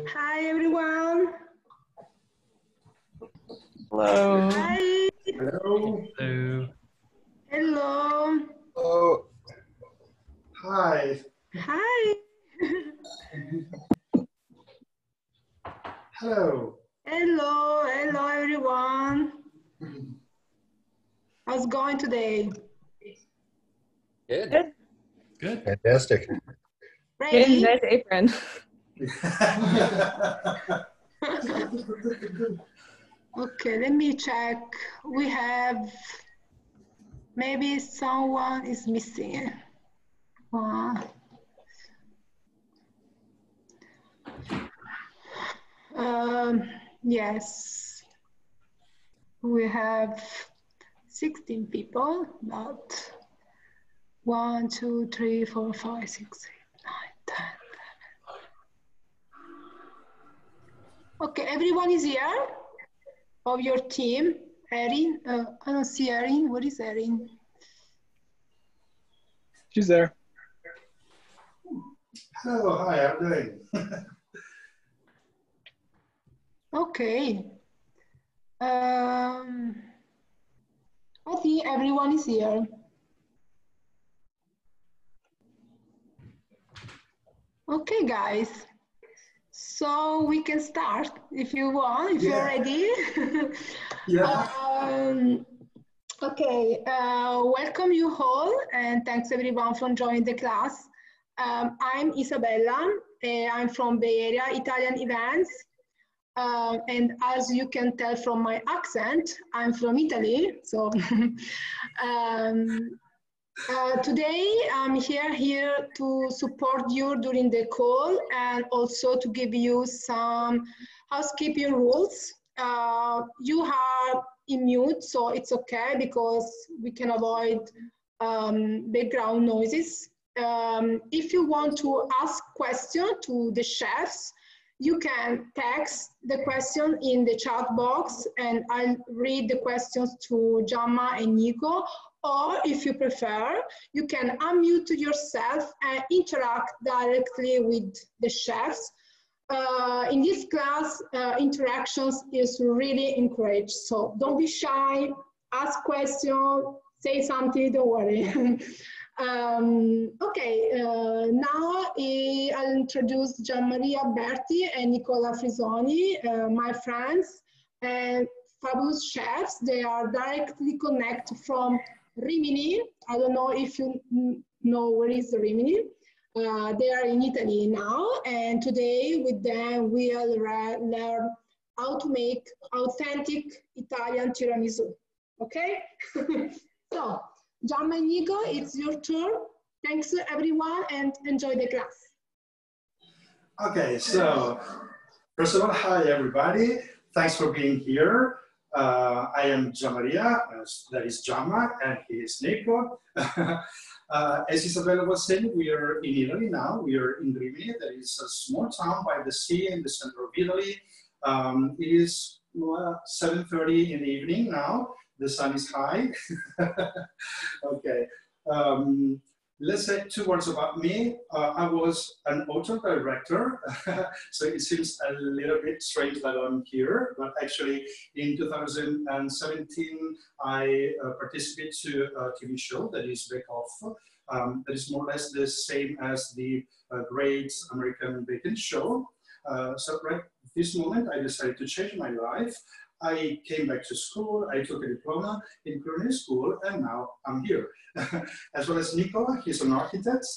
Hi, everyone. Hello. Hi. Hello. Hello. Hello. Oh. Hi. Hi. Hello. Hello. Hello, everyone. How's it going today? Good. Good. Fantastic. Ready? Nice apron. Okay, let me check. We have, maybe someone is missing. Yes, we have 16 people, but 1, 2, 3, 4, 5, 6, 7, 8, 9, 10, 11. Okay, everyone is here of your team. Erin, I don't see Erin. Where is Erin? She's there. Hello. Hi. How are you doing? Okay. I think everyone is here. Okay, guys. So we can start if you want, if you're ready. Yeah. Okay, welcome you all, and thanks everyone for joining the class. I'm Isabella, I'm from Bay Area Italian Events, and as you can tell from my accent, I'm from Italy. So today I'm here to support you during the call and also to give you some housekeeping rules. You are in mute, so it's okay because we can avoid background noises. If you want to ask questions to the chefs, you can text the question in the chat box and I'll read the questions to Giamma and Nico. Or if you prefer, you can unmute yourself and interact directly with the chefs. In this class, interactions is really encouraged. So don't be shy, ask questions, say something, don't worry. Okay, now I'll introduce Giammaria Berti and Nicola Frisoni, my friends and fabulous chefs. They are directly connected from Rimini. I don't know if you know where is Rimini. They are in Italy now, and today with them we'll learn how to make authentic Italian tiramisu. Okay? So, Giamma and Nico, it's your turn. Thanks everyone and enjoy the class. Okay. So first of all, hi everybody. Thanks for being here. I am Giammaria, that is Giamma, and he is Nico. As Isabella was saying, we are in Italy now. We are in Rimini, that is a small town by the sea in the center of Italy. It is 7:30 in the evening now. The sun is high. Okay. Let's say 2 words about me. I was an auto director, so it seems a little bit strange that I'm here, but actually in 2017, I participated to a TV show that is Bake Off, that is more or less the same as the Great American Baking Show. So right this moment, I decided to change my life. I came back to school, I took a diploma in culinary school, and now I'm here. As well as Nico, he's an architect.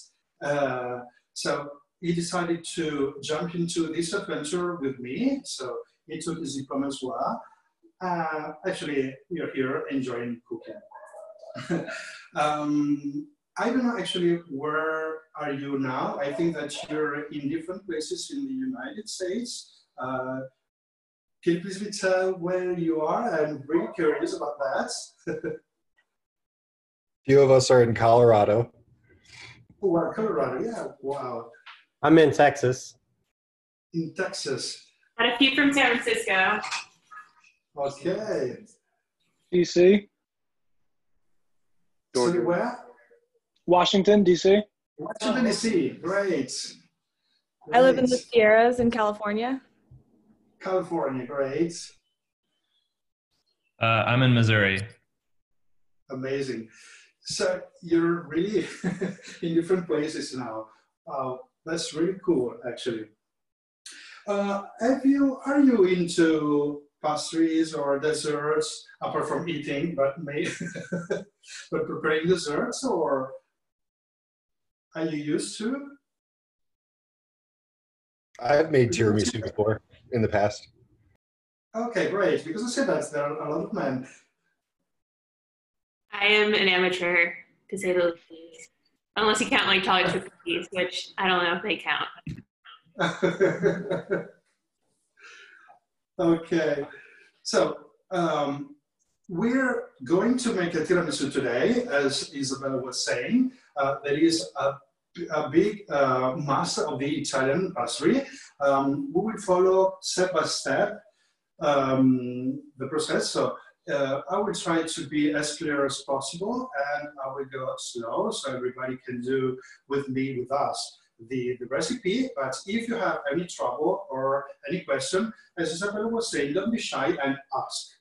So he decided to jump into this adventure with me. So he took his diploma as well. Actually, we are here enjoying cooking. I don't know actually, where are you now? I think that you're in different places in the United States. Can you please tell where you are? I'm really curious about that. Few of us are in Colorado. Oh, Colorado, yeah, wow. I'm in Texas. In Texas. And a few from San Francisco. Okay. DC. So where? Washington, DC. Washington, D.C., great. I live in the Sierras in California. California, great. I'm in Missouri. Amazing. So you're really in different places now. That's really cool, actually. Are you into pastries or desserts, apart from eating, but but preparing desserts, or are you used to? I've made tiramisu before in the past. Okay, great. Because I said that there are a lot of men. I am an amateur, to say the least. Unless you count like chocolate chip cookies, which I don't know if they count. Okay, so we're going to make a tiramisu today, as Isabella was saying. That is a big master of the Italian pastry. We will follow step by step the process. So I will try to be as clear as possible, and I will go slow so everybody can do with us the recipe. But if you have any trouble or any question, as Isabella was saying, don't be shy and ask.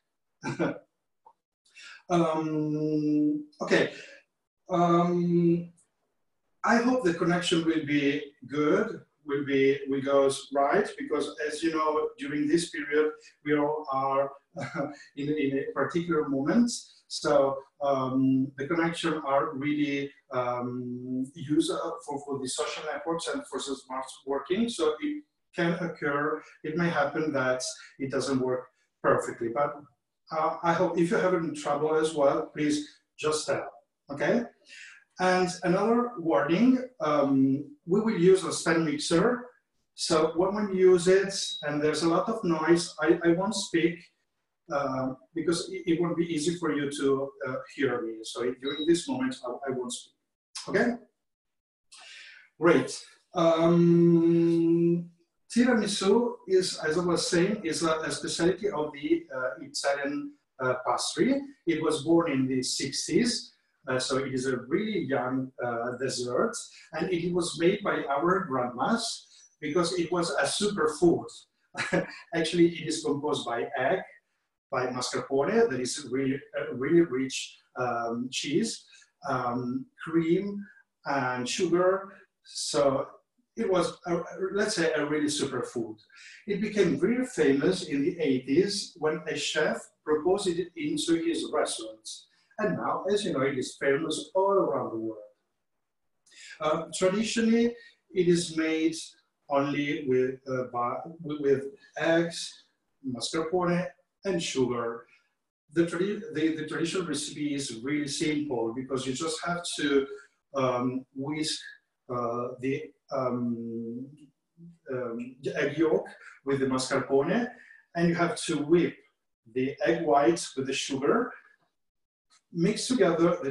Okay. I hope the connection will be good, will go right, because as you know, during this period, we all are in a particular moment. So the connection are really used for the social networks and for the smart working. So it can occur, it may happen that it doesn't work perfectly. But I hope if you're having trouble as well, please just tell, okay? And another warning, we will use a stand mixer. So when we use it and there's a lot of noise, I won't speak because it won't be easy for you to hear me. So during this moment, I won't speak, okay? Great. Tiramisu is, as I was saying, is a specialty of the Italian pastry. It was born in the 60s. So it is a really young dessert, and it was made by our grandmas because it was a superfood. Actually, it is composed by egg, by mascarpone, that is really rich cheese, cream, and sugar. So it was, let's say, a really superfood. It became very famous in the 80s when a chef proposed it into his restaurants. And now, as you know, it is famous all around the world. Traditionally, it is made only with eggs, mascarpone, and sugar. The traditional recipe is really simple because you just have to whisk the egg yolk with the mascarpone, and you have to whip the egg whites with the sugar. Mix together the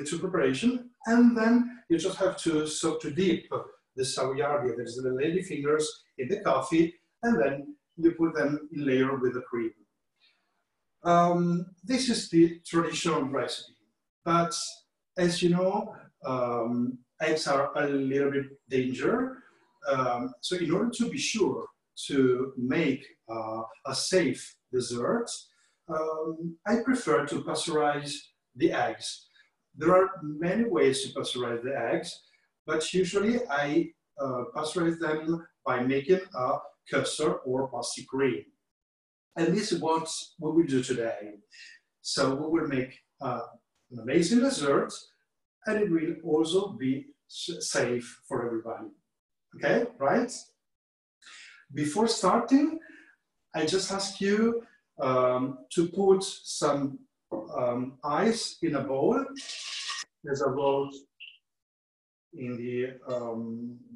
two preparation, and then you just have to dip the 𝗙𝗶𝗺𝗺, that is the lady fingers, in the coffee, and then you put them in layer with the cream. This is the traditional recipe, but as you know, eggs are a little bit dangerous. So in order to be sure to make a safe dessert, I prefer to pasteurize the eggs. There are many ways to pasteurize the eggs, but usually I pasteurize them by making a custard or pastry cream. And this is what we will do today. So we will make an amazing dessert, and it will also be safe for everybody. Okay, right? Before starting, I just ask you to put some ice in a bowl. There's a bowl in the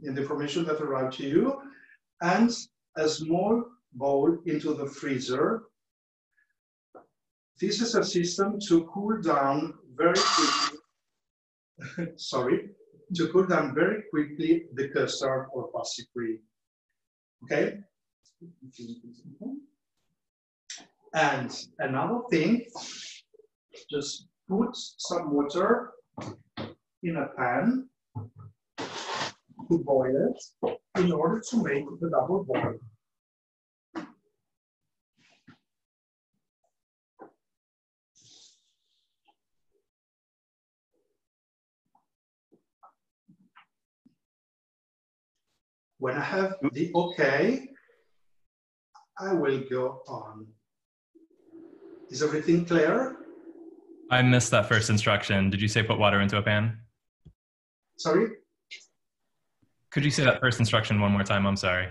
information that arrived to you, and a small bowl into the freezer. This is a system to cool down very quickly. Sorry, to cool down very quickly the custard or pastry cream. Okay. And another thing, just put some water in a pan to boil it in order to make the double boil. When I have the okay, I will go on. Is everything clear? I missed that first instruction. Did you say put water into a pan? Sorry? Could you say that first instruction one more time? I'm sorry.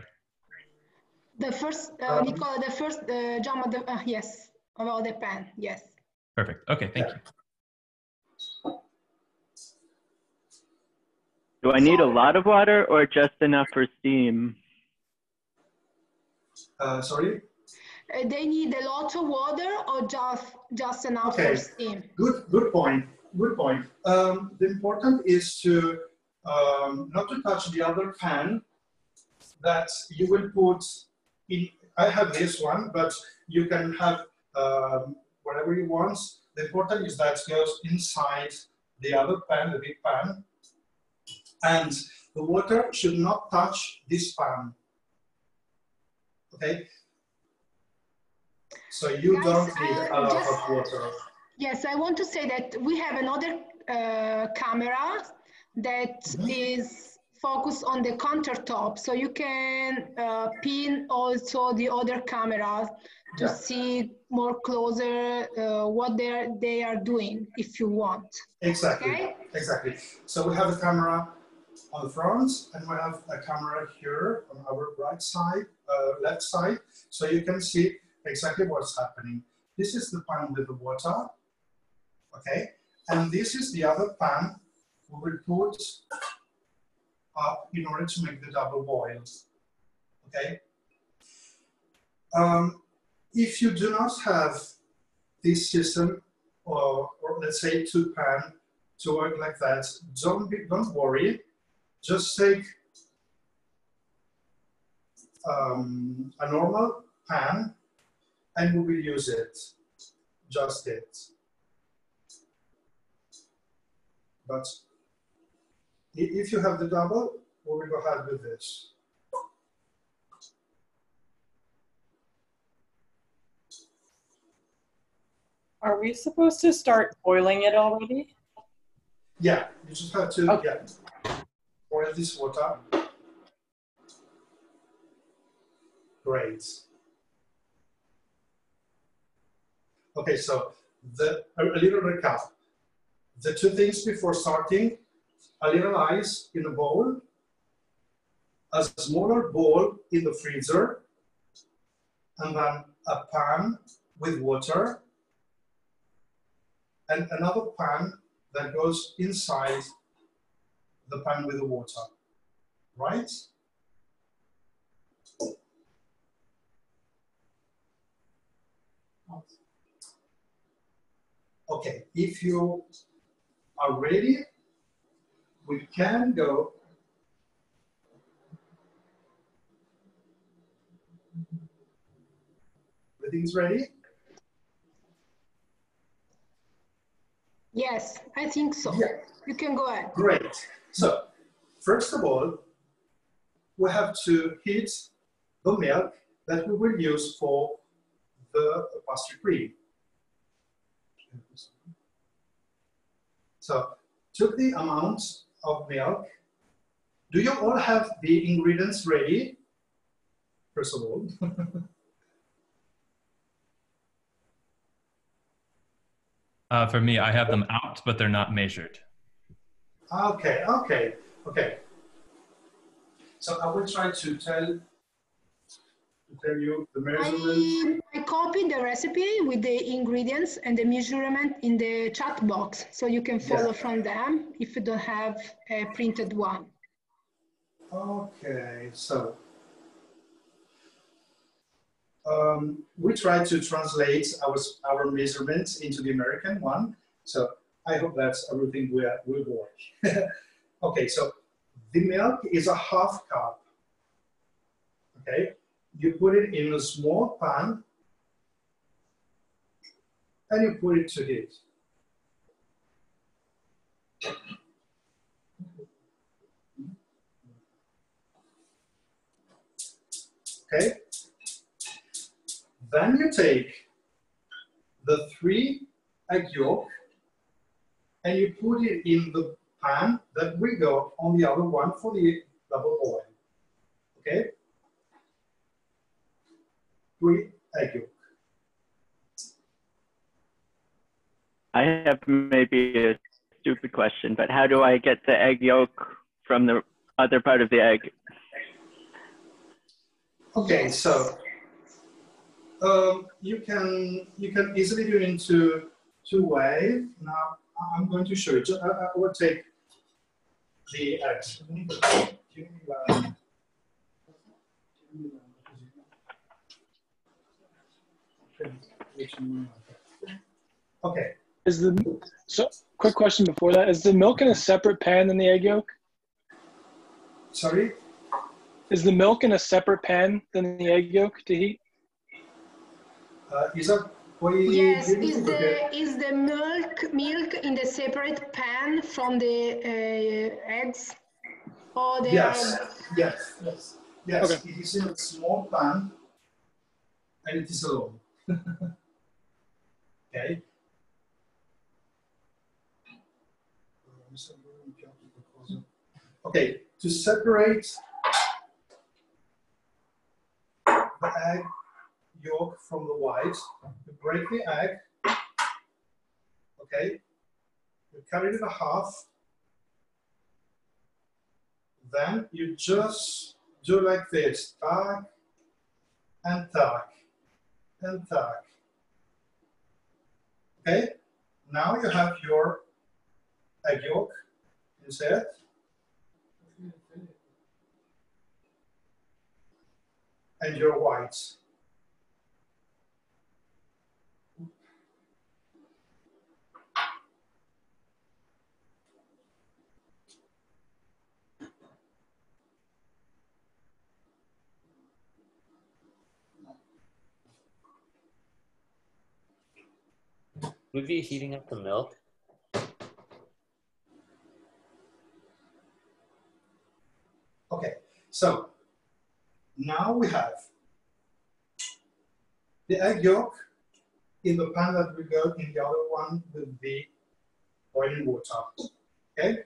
The first, Nicola, the first, Giamma, yes, about the pan, yes. Perfect. Okay, thank you. Do I need a lot of water or just enough for steam? Sorry? They need a lot of water or just enough for steam? Good point. Good point. The important is to not to touch the other pan that you will put in. I have this one, but you can have whatever you want. The important is that it goes inside the other pan, the big pan, and the water should not touch this pan. Okay? So you don't need a lot of water. Yes, I want to say that we have another camera that is focused on the countertop. So you can pin also the other cameras to see more closer what they are doing if you want. Exactly, okay? Exactly. So we have a camera on the front and we have a camera here on our right side, left side. So you can see exactly what's happening. This is the pan with the water, okay? And this is the other pan we will put up in order to make the double boils, okay? If you do not have this system, or let's say two pan to work like that, don't worry. Just take a normal pan and we will use it, just it. But if you have the double, we will go ahead with this. Are we supposed to start boiling it already? Yeah, you just have to boil this water. Great. Okay, so a little recap. The two things before starting: a little ice in a bowl, a smaller bowl in the freezer, and then a pan with water, and another pan that goes inside the pan with the water, right? Okay, if you are ready, we can go. Everything's ready? Yes, I think so. Yeah. You can go ahead. Great. So, first of all, we have to heat the milk that we will use for the pastry cream. So, took the amount of milk. Do you all have the ingredients ready? First of all. For me, I have them out, but they're not measured. Okay. So I will try to tell you the measurements. I copied the recipe with the ingredients and the measurement in the chat box, so you can follow from them if you don't have a printed one. Okay, so we try to translate our measurements into the American one. So I hope that everything will work. Okay, so the milk is a half cup. Okay, you put it in a small pan and you put it to heat. Okay? Then you take the 3 egg yolk and you put it in the pan that we got on the other one for the double boil. Okay? 3 egg yolk. I have maybe a stupid question, but how do I get the egg yolk from the other part of the egg? Okay, so you can easily do it in two ways. Now I'm going to show you. I will take the eggs. Okay. Quick question before that. Is the milk in a separate pan than the egg yolk? Sorry? Is the milk in a separate pan than the egg yolk to heat? Yes, is the milk in the separate pan from the eggs? Or they yes, are... yes. Okay. It is in a small pan and it is alone. Okay. Okay, to separate the egg yolk from the white, you break the egg, okay, you cut it in half, then you just do like this, tack, and tack, and tack. Okay, now you have your egg yolk instead. And your whites. Would be heating up the milk? Okay, so now we have the egg yolk in the pan that we got in the other one with the boiling water. Okay,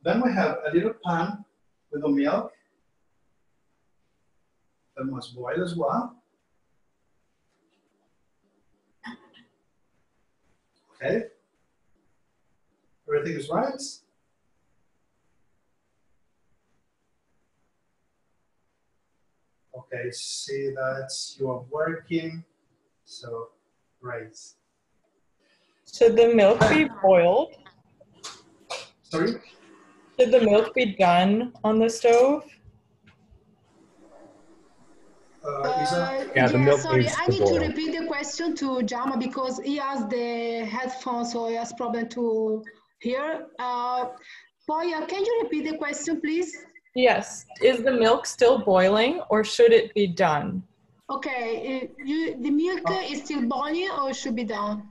then we have a little pan with the milk that must boil as well. Okay, everything is right. Okay, see that you are working, so great. Should the milk be boiled? Sorry? Should the milk be done on the stove? Yeah, the milk sorry, needs I to need to boil. repeat the question to Giamma because he has the headphones, so he has problem to hear. Poya, can you repeat the question, please? Yes. Is the milk still boiling or should it be done? Okay, the milk is still boiling or should be done?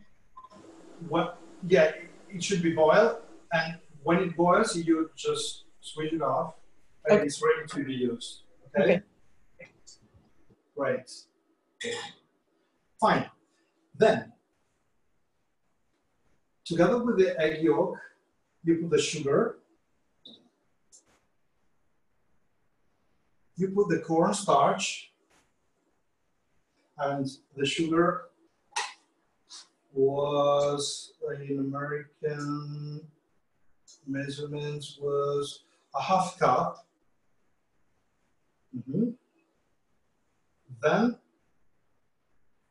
Well, yeah, it should be boiled, and when it boils, you just switch it off, and it's ready to be used. Okay? Great. Fine. Then, together with the egg yolk, you put the sugar, you put the cornstarch, and the sugar was, in American measurements, was a half cup. Then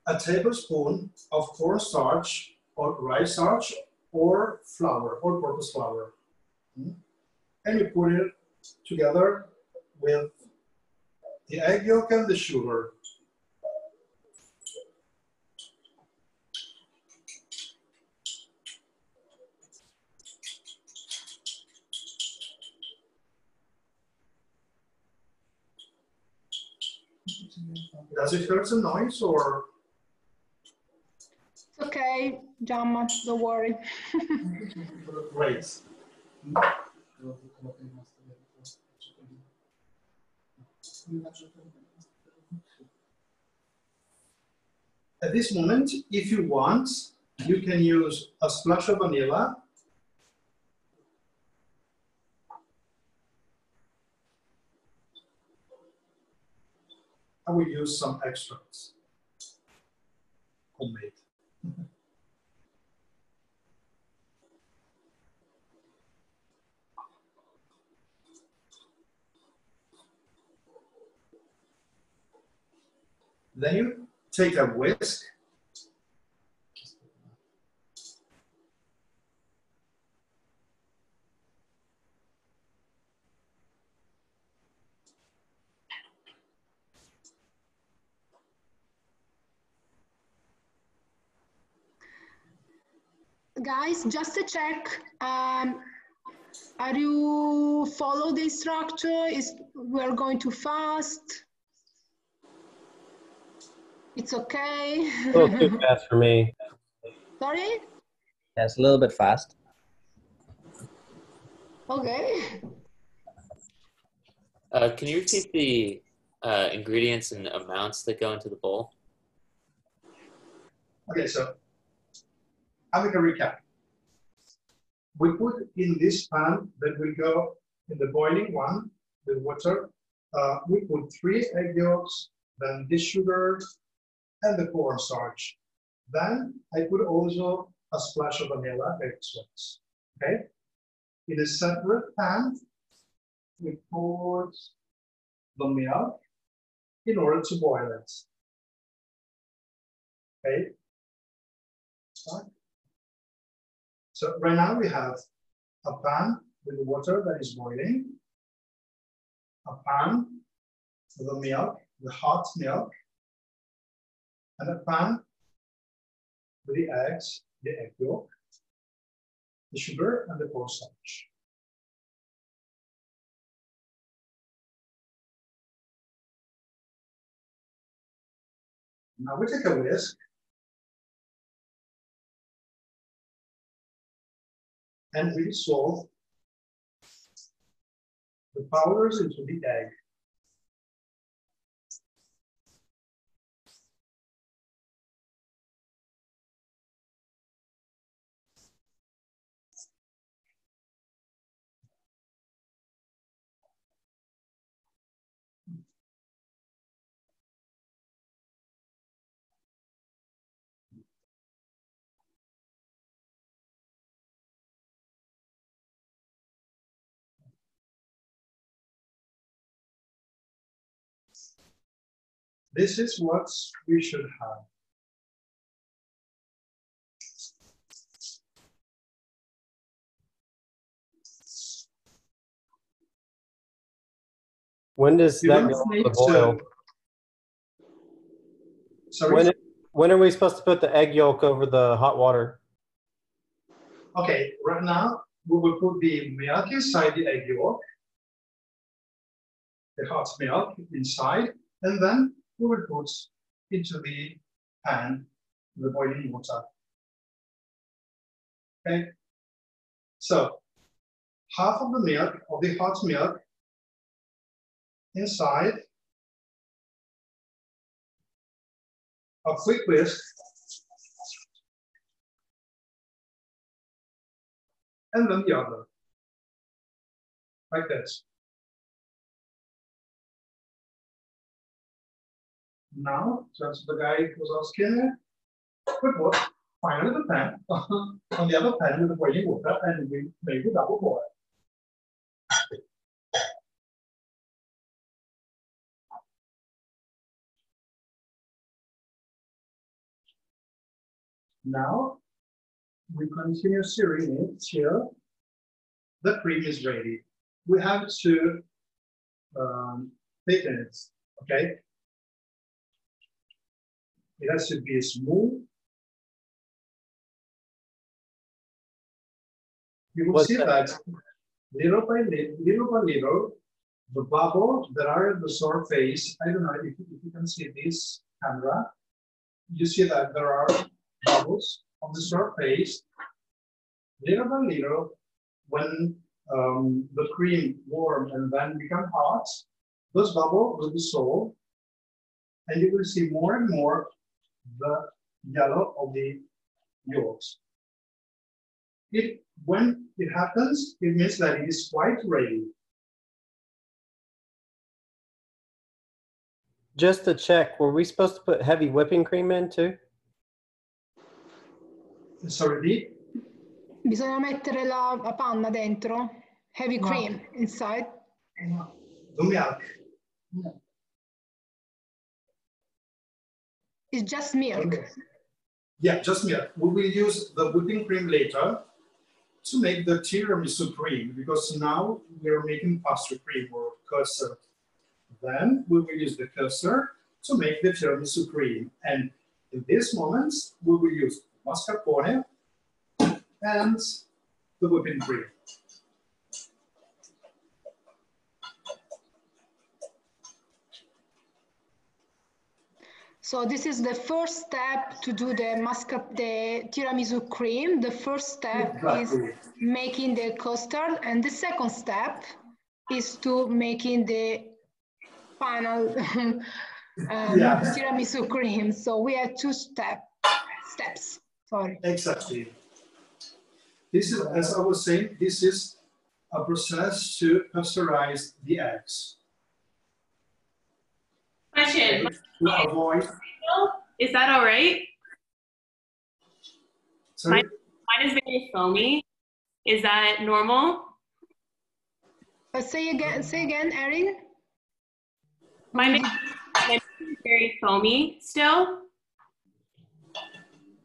a tablespoon of cornstarch or rice starch or flour, or purpose flour. And you put it together with the egg yolk and the sugar. Does it hurt some noise or? It's okay, Giamma, don't worry. Great. At this moment, if you want, you can use a splash of vanilla. I will use some extracts, homemade. Then you take a whisk. Guys, just to check, are you follow the structure? We're going too fast? It's okay. A little too fast for me. Sorry? Yeah, it's a little bit fast. Okay. Can you repeat the ingredients and amounts that go into the bowl? Okay, so I'll make a recap. We put in this pan that will go in the boiling one, the water. We put 3 egg yolks, then this sugar, and the cornstarch. Then I put also a splash of vanilla extract. Okay. In a separate pan, we pour the milk in order to boil it. Okay. So right now we have a pan with the water that is boiling, a pan with the milk, the hot milk, and a pan with the eggs, the egg yolk, the sugar, and the cornstarch. Now we take a whisk and we dissolve the powders into the egg. This is what we should have. When does You that don't go on need the boil? to- Sorry? When are we supposed to put the egg yolk over the hot water? Okay, right now we will put the milk inside the egg yolk, the hot milk inside, and then we will put into the pan the boiling water. Okay, so half of the milk, of the hot milk, inside, a quick whisk, and then the other, like this. Now, just the guy was asking, put what? Finally the pan on the other pan with the boiling water, and we make a double boil. Now, we continue stirring it till the cream is ready. We have to thicken it, okay? It has to be smooth. You will see that little by little, the bubbles that are at the surface, I don't know if you can see this camera, you see that there are bubbles on the surface. Little by little, when the cream warms and then become hot, those bubbles will dissolve, and you will see more and more the yellow of the yolks. When it happens, it means that it is quite ready. Just to check, were we supposed to put heavy whipping cream in too? Sorry? Bisogna mettere la panna dentro? Heavy cream inside? The milk. It's just milk. Yeah, just milk. We will use the whipping cream later to make the tiramisu cream, because now we are making pastry cream or custard. Then we will use the custard to make the tiramisu cream. And in this moment, we will use mascarpone and the whipping cream. So this is the first step to do the tiramisu cream. The first step is making the custard, and the second step is to making the final tiramisu cream. So we have two steps. Sorry. Exactly. This is, as I was saying, this is a process to pasteurize the eggs. Question. To avoid. Is that all right? Sorry? Mine is very foamy. Is that normal? Say again, Erin. Mine is very foamy still.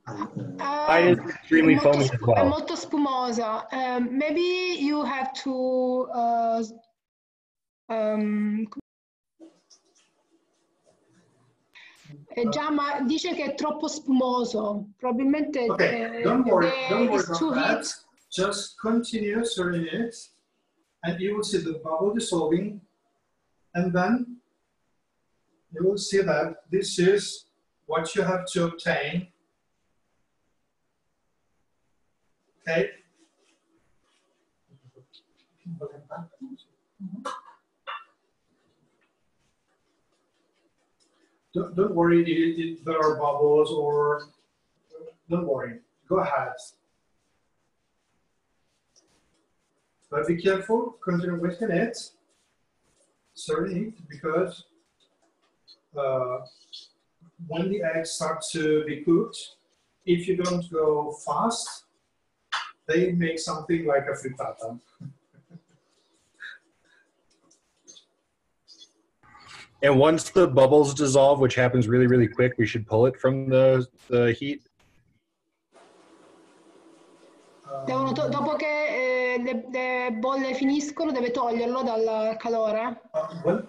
Mine is extremely foamy as well. È molto spumosa. Maybe you have to Giamma dice che è troppo spumoso. Probabilmente don't worry about that. Just continue stirring it, and you will see the bubble dissolving, and then you will see that this is what you have to obtain. Okay. Don't worry if there are bubbles, or don't worry. Go ahead. But be careful, continue whisking it, stirring it, because when the eggs start to be cooked, if you don't go fast, they make something like a frittata. And once the bubbles dissolve, which happens really, really quick, we should pull it from the heat. Dopo che le bolle finiscono, deve toglierlo dal calore. When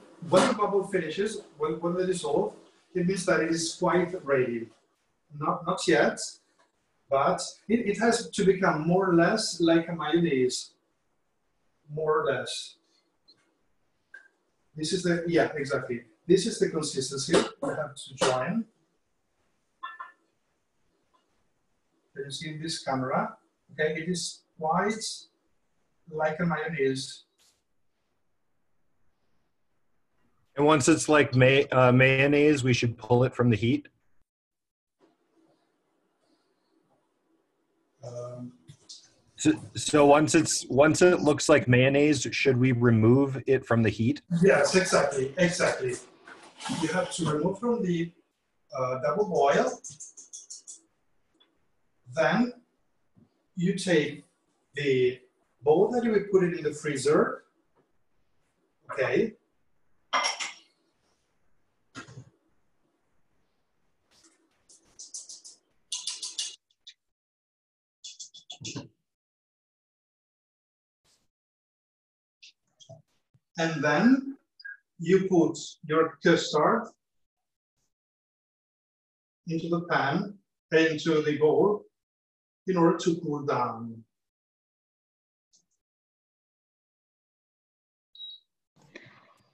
the bubble finishes, when they dissolve, it means that it is quite ready. Not yet, but it has to become more or less like a mayonnaise. More or less. This is the, yeah, exactly. This is the consistency we have to join. Can you see in this camera? Okay, it is quite like a mayonnaise. And once it's like mayonnaise, we should pull it from the heat. So once it looks like mayonnaise, should we remove it from the heat? Yes, exactly. You have to remove from the double boil. Then you take the bowl that you will put it in the freezer. Okay. And then you put your custard into the pan, into the bowl, in order to cool down.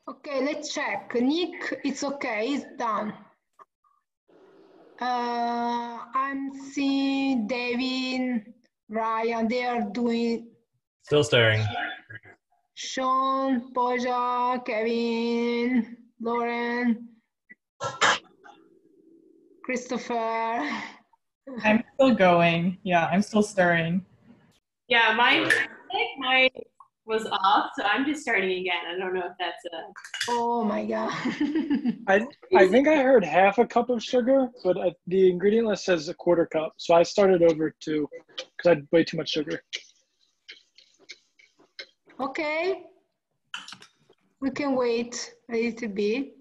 Okay, let's check. Nick, it's okay, it's done. I'm seeing David, Ryan, they are doing. Still stirring. Sean, Poja, Kevin, Lauren. Christopher. I'm still going. Yeah, I'm still stirring. Yeah, mine was off, so I'm just starting again. I don't know if that's a. Oh my God. I think I heard half a cup of sugar, but the ingredient list says a quarter cup. So I started over too, because I had way too much sugar. Okay. We can wait a little bit.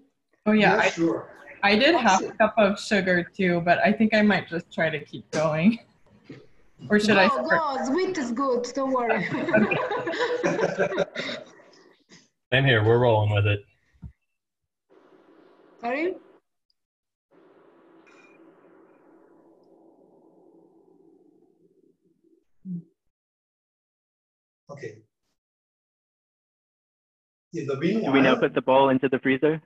Oh yeah, sure. I did half a cup of sugar too, but I think I might just try to keep going. Or should I start? Go, sweet is good, don't worry. Same here, we're rolling with it. Sorry? Okay. In the meanwhile, Do we now put the bowl into the freezer?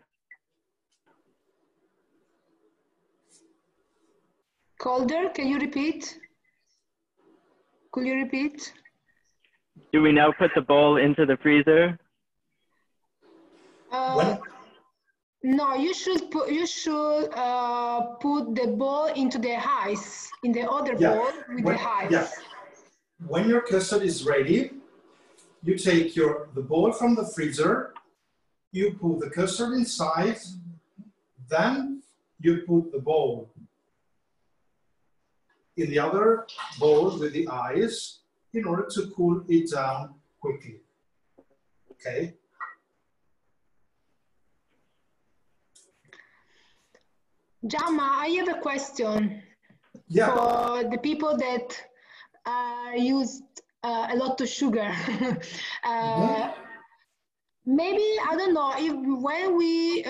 Colder, can you repeat? Could you repeat? Do we now put the bowl into the freezer? No, you should put the bowl into the ice, in the other bowl with the ice. Yeah. When your custard is ready, you take the bowl from the freezer, you put the custard inside, then you put the bowl in the other bowl with the ice in order to cool it down quickly. Okay? Giamma, I have a question for the people that use a lot of sugar. Maybe, I don't know, if when we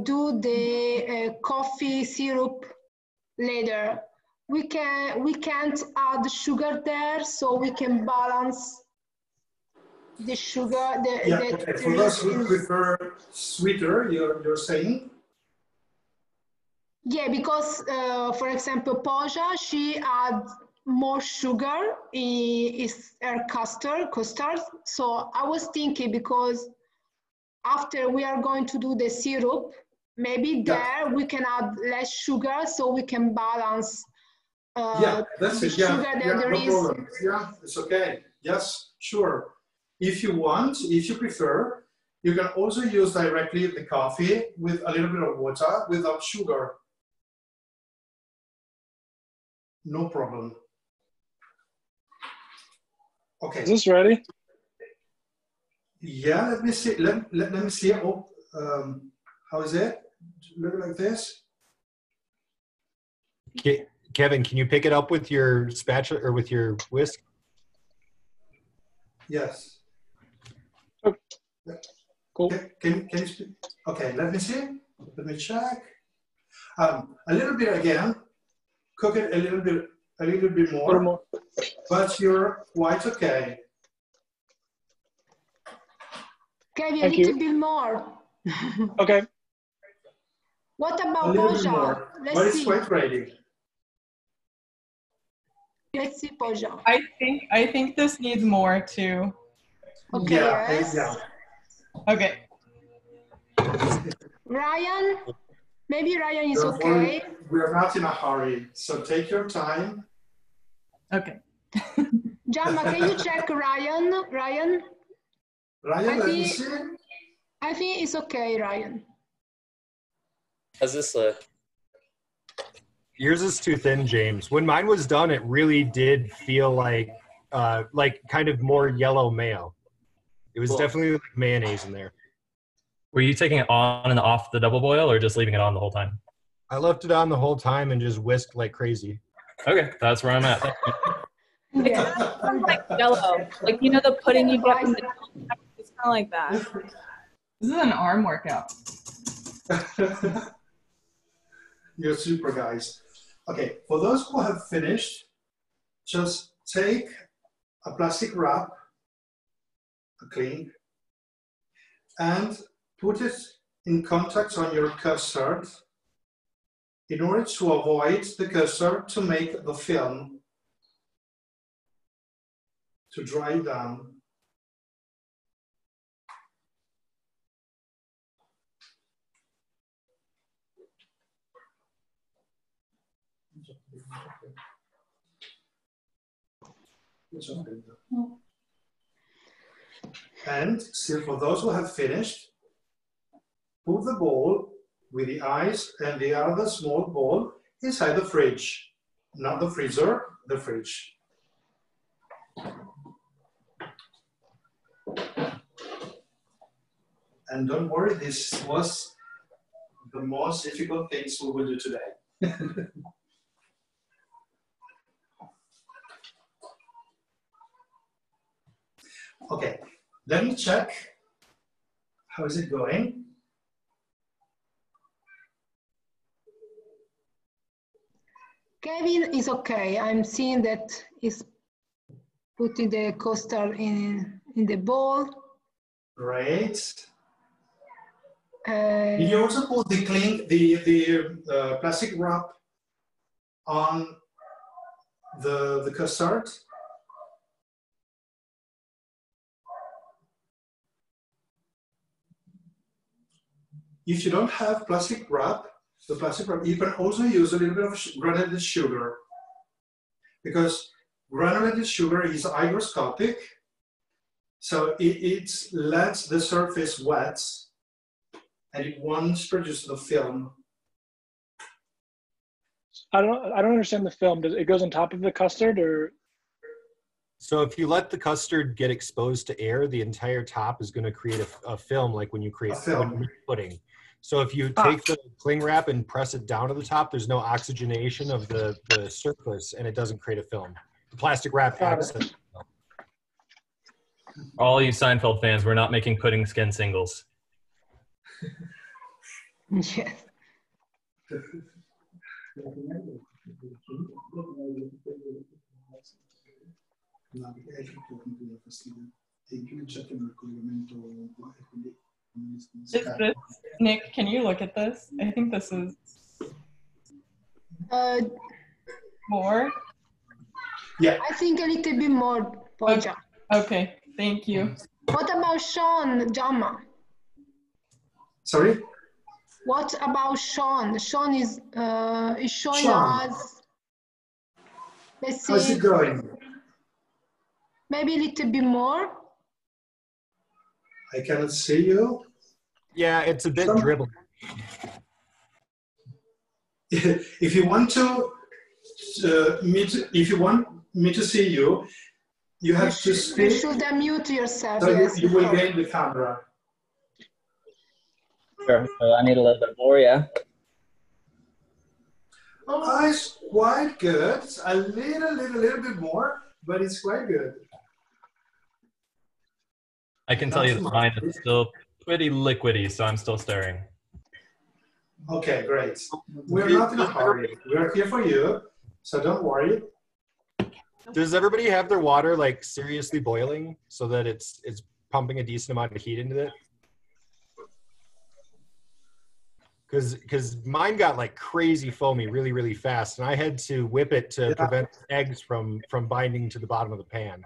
do the coffee syrup later, we can't add sugar there, so we can balance the sugar. Okay. For those who prefer sweeter, you're saying? Yeah, because for example, 𝗡𝗶𝗰cie, she adds more sugar in her custard. So I was thinking, because after we are going to do the syrup, maybe there we can add less sugar, so we can balance That's the it. sugar that there no is. problem. Yeah, it's okay. Yes, sure. If you want, if you prefer, you can also use directly the coffee with a little bit of water without sugar. No problem. Okay. Is this ready? Yeah, let me see. Let me see. Oh, how is it? Look like this. Kevin, can you pick it up with your spatula or with your whisk? Yes. Okay. Cool. Can you speak? Okay, let me see. Let me check. A little bit again. Cook it a little bit more. But you're quite okay. Kevin, a little bit more. Okay. What A about little bit 𝗡𝗶𝗺? more, Let's but it's see. quite ready. Let's see 𝗡𝗶𝗺. I think this needs more too. Okay, yes. Yeah. Okay. Ryan? Maybe Ryan is Don't okay. worry, we're not in a hurry, so take your time. Okay. Giamma, can you check Ryan? Ryan, let me see. I think it's okay, Ryan. How's this look? Yours is too thin, James. When mine was done, it really did feel like kind of more yellow mayo. It was definitely like mayonnaise in there. Were you taking it on and off the double boil, or just leaving it on the whole time? I left it on the whole time and just whisked like crazy. Okay, that's where I'm at. Yeah. It sounds like Jell-O. Like, you know, the pudding you get from the it's kind of like that. This is an arm workout. You're super, guys. Okay, for those who have finished, just take a plastic wrap, clean, and put it in contact on your custard in order to avoid the custard to make the film, to dry down. And still, for those who have finished, put the bowl with the ice and the other small bowl inside the fridge. Not the freezer, the fridge. And don't worry, this was the most difficult things we will do today. Okay, let me check. How is it going? Kevin is okay. I'm seeing that he's putting the custard in the bowl. Great. Did you also put the plastic wrap on the custard? If you don't have plastic wrap, the plastic wrap, you can also use a little bit of granulated sugar, because granulated sugar is hygroscopic, so it lets the surface wet and it won't produce the film. I don't understand the film. Does it goes on top of the custard, or? So if you let the custard get exposed to air, the entire top is going to create a film, like when you create pudding. So if you take the cling wrap and press it down to the top, there's no oxygenation of the surface, and it doesn't create a film. The plastic wrap acts as a film. All you Seinfeld fans, we're not making pudding skin singles. Yes. Is this, Nick, can you look at this? I think this is more. Yeah. I think a little bit more, Poggia. Okay, thank you. What about Sean, Giamma? Sorry? What about Sean? Sean is showing Sean. us. Let's see. How's it going? Maybe a little bit more. I cannot see you. Yeah, it's a bit dribbling. If you want me to see you, you have to speak. You should unmute yourself. So Yes, you will gain the camera. Sure. So I need a little bit more, yeah. Oh, it's quite good. A little bit more, but it's quite good. I can tell you that mine is still pretty liquidy, so I'm still stirring. Okay, great. We're not in a hurry. We're here for you, so don't worry. Does everybody have their water like seriously boiling so that it's pumping a decent amount of heat into it? Because mine got like crazy foamy really, really fast, and I had to whip it to prevent eggs from binding to the bottom of the pan.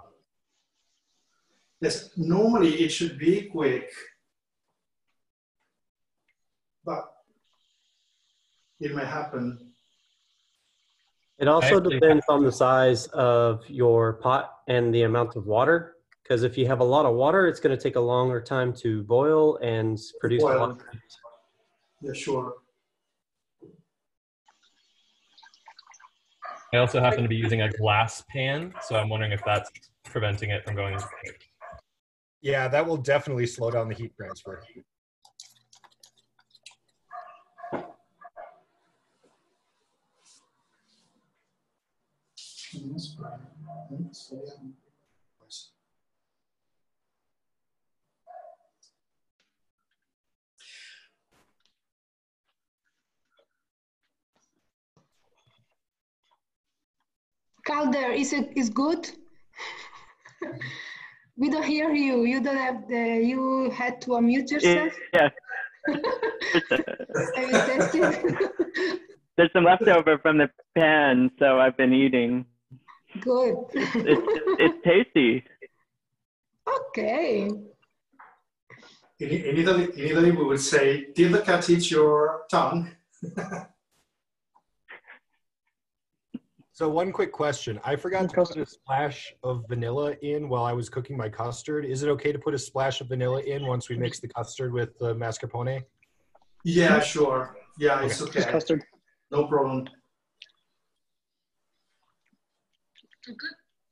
Yes, normally it should be quick, but it may happen. It also depends on the size of your pot and the amount of water, because if you have a lot of water, it's going to take a longer time to boil and produce a lot of heat. Yeah, sure. I also happen to be using a glass pan, so I'm wondering if that's preventing it from going. Yeah, that will definitely slow down the heat transfer. Calder, is good? We don't hear you. You don't have the. You had to unmute yourself. Yeah. Have you tested? There's some leftover from the pan, so I've been eating. Good. It's tasty. Okay. In Italy, we would say, "Did the cat eat your tongue?" So one quick question. I forgot to put a splash of vanilla in while I was cooking my custard. Is it okay to put a splash of vanilla in once we mix the custard with the mascarpone? Yeah, sure. Yeah, Okay. it's okay. Just custard. No problem.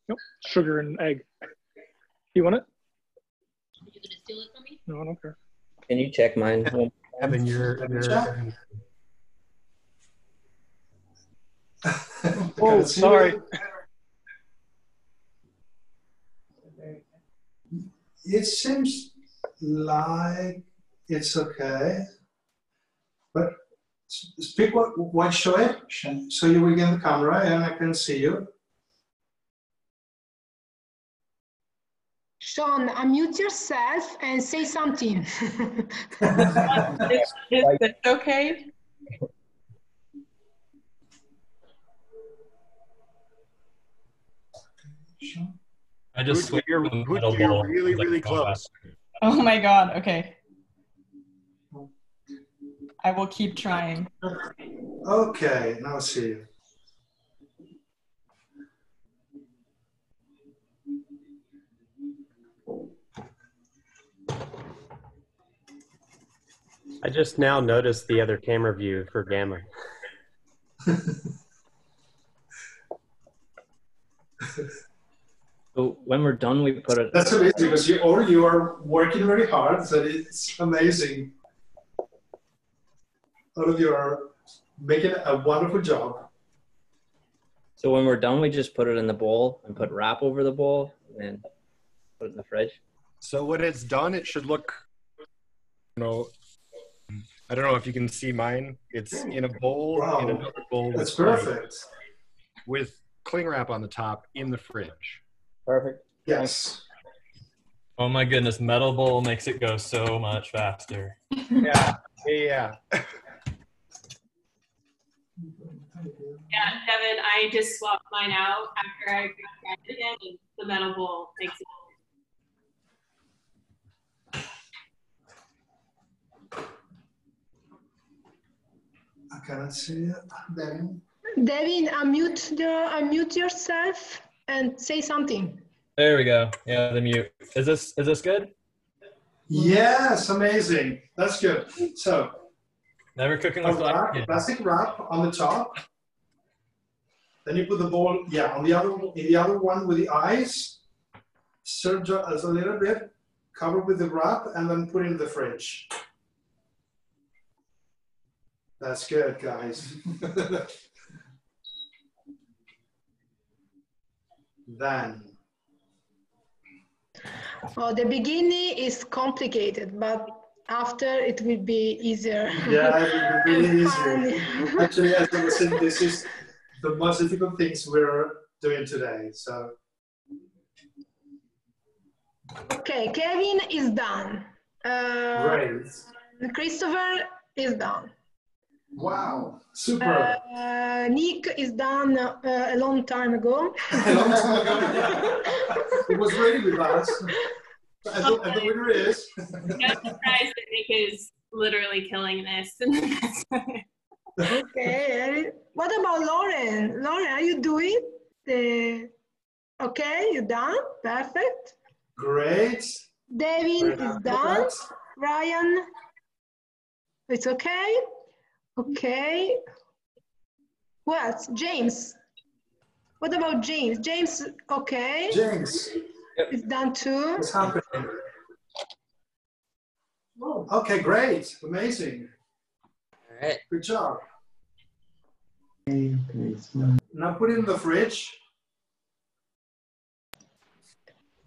Nope. Sugar and egg. You want it? Are you gonna steal it from me? No, I don't care. Can you check mine? Evan, Oh, sorry. It seems like it's okay. But speak what show it, so you will get the camera and I can see you. Sean, unmute yourself and say something. Is this okay? I just you're really, really close. Oh my God. Okay. I will keep trying. Okay, now I see you. I just now noticed the other camera view for Giamma. So when we're done, we put it. That's amazing because you are working very hard, so it's amazing. All of you are making a wonderful job. So when we're done, we just put it in the bowl and put wrap over the bowl and then put it in the fridge. So when it's done, it should look, you know, I don't know if you can see mine. It's in a bowl, Wow. in another bowl. That's perfect. With cling wrap on the top in the fridge. Perfect. Yes. Oh my goodness, metal bowl makes it go so much faster. Yeah, yeah. Yeah, Devin, I just swapped mine out after I grabbed it again, and the metal bowl makes it. I cannot see it. Devin. Devin, unmute yourself and say something. There we go. Yeah, the mute. Is this good? Yes, amazing. That's good. So Never cooking with plastic wrap on the top. Then you put the bowl, yeah, on the other one with the eyes. Serve as a little bit, cover with the wrap, and then put it in the fridge. That's good, guys. Then. Well, the beginning is complicated, but after it will be easier. Yeah, it will be really easier. Actually, as I was saying, this is the most difficult things we're doing today. So. Okay, Kevin is done. Great. Christopher is done. Wow, super. Nick is done a long time ago. A long time ago. It was ready with us. And the winner is. I'm surprised that Nick is literally killing this. Okay. What about Lauren? Lauren, are you doing the? Okay, you done? Perfect. Great. Devin is done. Ryan, it's okay. Okay. What? James. What about James? James, okay. James. It's done too. What's happening? Oh, okay, great. Amazing. All right. Good job. Now put it in the fridge.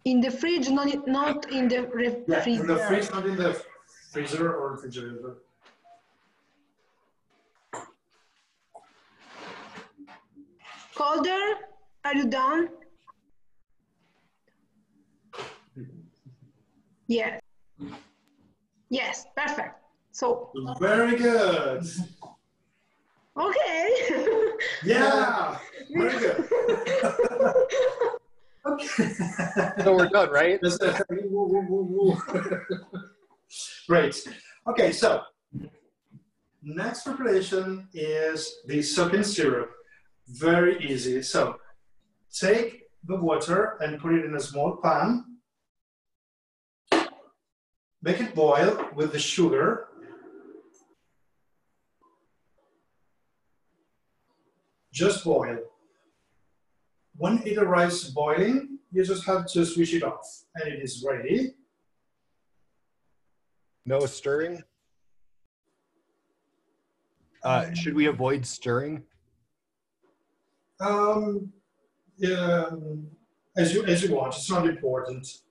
In the fridge, not in the Yeah, freezer. in the fridge, not in the freezer or refrigerator. Calder, are you done? Yes. Yes, perfect. So. Very good. Okay. Yeah, very good. Okay. So we're done, right? Great. Okay, so next preparation is the soaking syrup. Very easy. So take the water and put it in a small pan. Make it boil with the sugar. Just boil. When it arrives boiling, you just have to switch it off and it is ready. No stirring? Should we avoid stirring? Yeah, as you want, it's not important.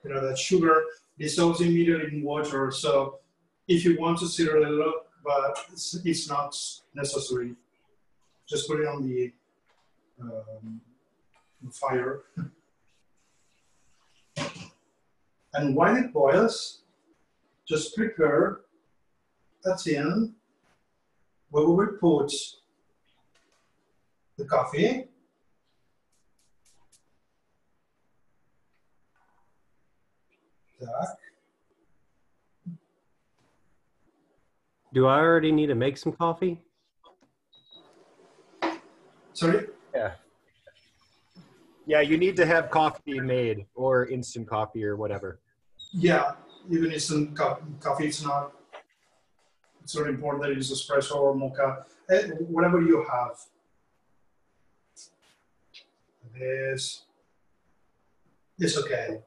You know, that sugar dissolves immediately in water, so if you want to stir a little, but it's not necessary. Just put it on the fire. And when it boils, just prepare a tin where we will put the coffee. That. Do I already need to make some coffee? Sorry? Yeah. Yeah, you need to have coffee made or instant coffee or whatever. Yeah, even instant coffee, it's not important that it is espresso or mocha, whatever you have. This is okay.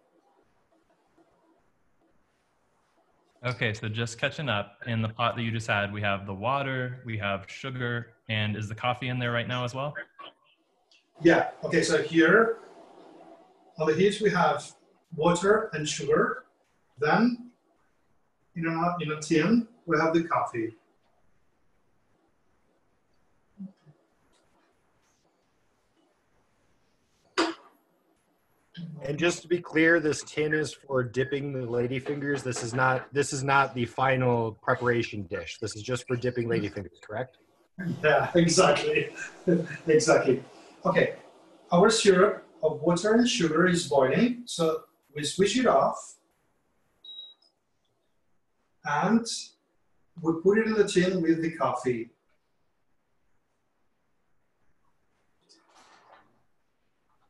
Okay, so just catching up, in the pot that you just had, we have the water, we have sugar, and is the coffee in there right now as well? Yeah, okay, so here, on the heat we have water and sugar. Then, in a tin, we have the coffee. And just to be clear, this tin is for dipping the ladyfingers. This is not the final preparation dish. This is just for dipping ladyfingers, correct? Yeah, exactly. Exactly. Okay, our syrup of water and sugar is boiling, so we switch it off. And we put it in the tin with the coffee.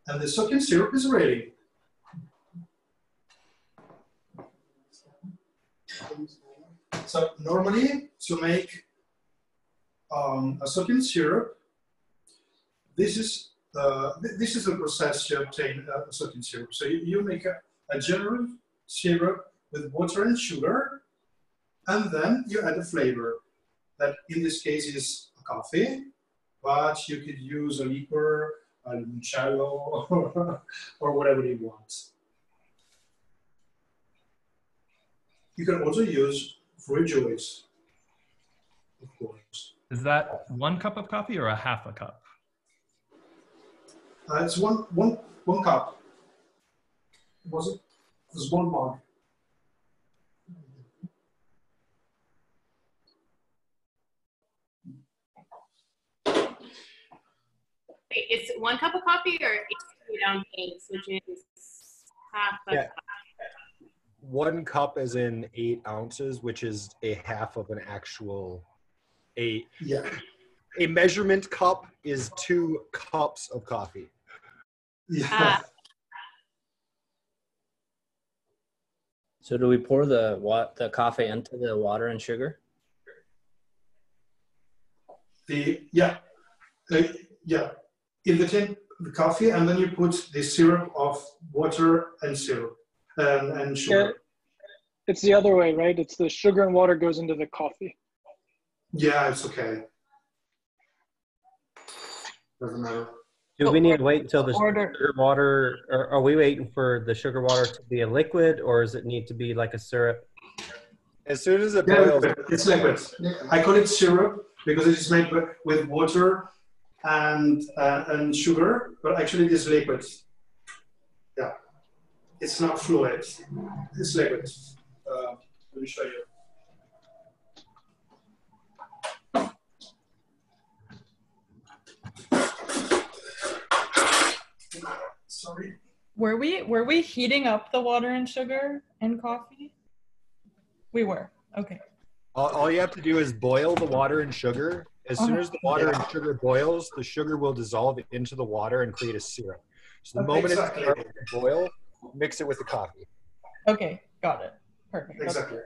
And the soaking syrup is ready. So normally, to make a soaking syrup, this is the process to obtain a soaking syrup. So you make a general syrup with water and sugar, and then you add a flavor. That in this case is a coffee, but you could use a liquor, a limoncello, or whatever you want. You can also use fruit juice, of course. Is that 1 cup of coffee or a half a cup? It's one cup. Was it? It was 1 mug. It's 1 cup of coffee or 8 ounces, which is half a cup. 1 cup as in 8 ounces, which is a half of an actual a measurement cup is 2 cups of coffee. Yeah. So do we pour the coffee into the water and sugar? Yeah. In the tin, the coffee, and then you put the syrup of water and syrup and sugar. Yeah, it's the other way, right? It's the sugar and water goes into the coffee. Yeah, it's okay. Doesn't matter. Do we need to wait until the sugar water, or are we waiting for the sugar water to be a liquid, or does it need to be like a syrup? As soon as it boils. It's liquid. I call it syrup because it is made with water and sugar, but actually it is liquid. Yeah, it's not fluid. It's liquid. Let me show you. Sorry. Were we heating up the water and sugar and coffee? We were. Okay. All you have to do is boil the water and sugar. As soon as the water and sugar boils, the sugar will dissolve into the water and create a syrup. So the moment it starts to boil, mix it with the coffee. Okay, got it. Perfect. Exactly. Okay.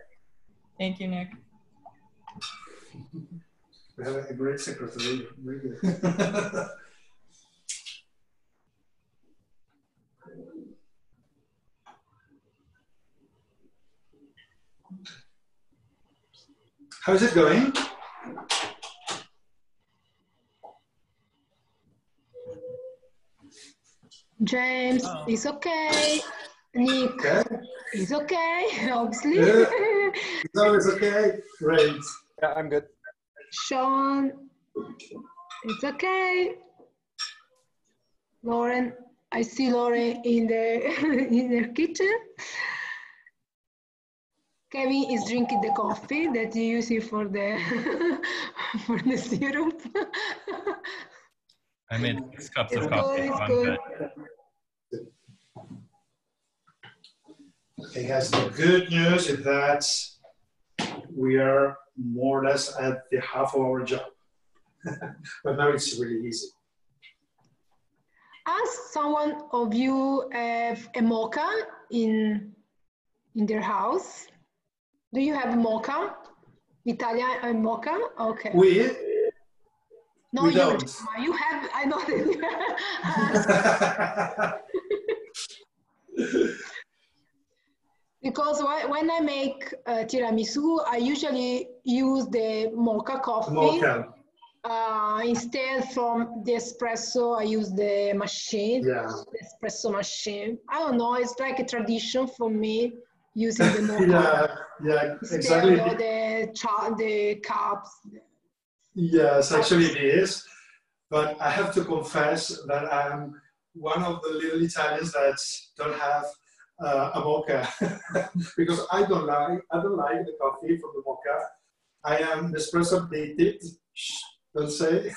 Thank you, Nick. We have a great secretary. Very good. How's it going? James is okay. Nick is okay, obviously. It's always okay. Great. Yeah, I'm good. Sean, it's okay. Lauren, I see Lauren in the in the kitchen. Kevin is drinking the coffee that you use it for the for the syrup. I made 6 cups of It's coffee. good, So it's I'm good. good. Okay, guys, the good news is that we are more or less at the half of our job. But now it's really easy. Ask someone of you have a mocha in their house. Do you have mocha? Italian mocha? Okay. No, we you, don't. you have, I know that you have. Because when I make tiramisu, I usually use the mocha coffee. Mocha. Instead from the espresso, I use the machine, Yeah. the espresso machine. I don't know, it's like a tradition for me using the mocha. Yeah, instead exactly. of the cups. Yes, actually it is. But I have to confess that I'm one of the little Italians that don't have a mocha because I don't like the coffee from the mocha. I am espresso addicted. Don't say.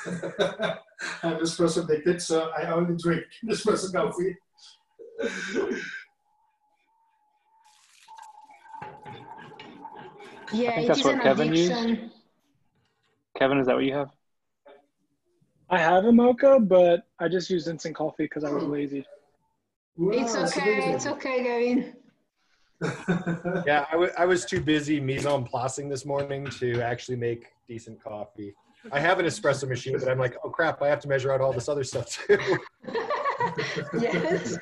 I'm espresso addicted, so I only drink espresso coffee. Yeah, I think that's what Kevin used. Kevin, is that what you have? I have a mocha, but I just use instant coffee because I was lazy. It's okay, it's okay, Gavin. Yeah, I was too busy mise en placing this morning to actually make decent coffee. I have an espresso machine, but I'm like, oh crap, I have to measure out all this other stuff too. Yes.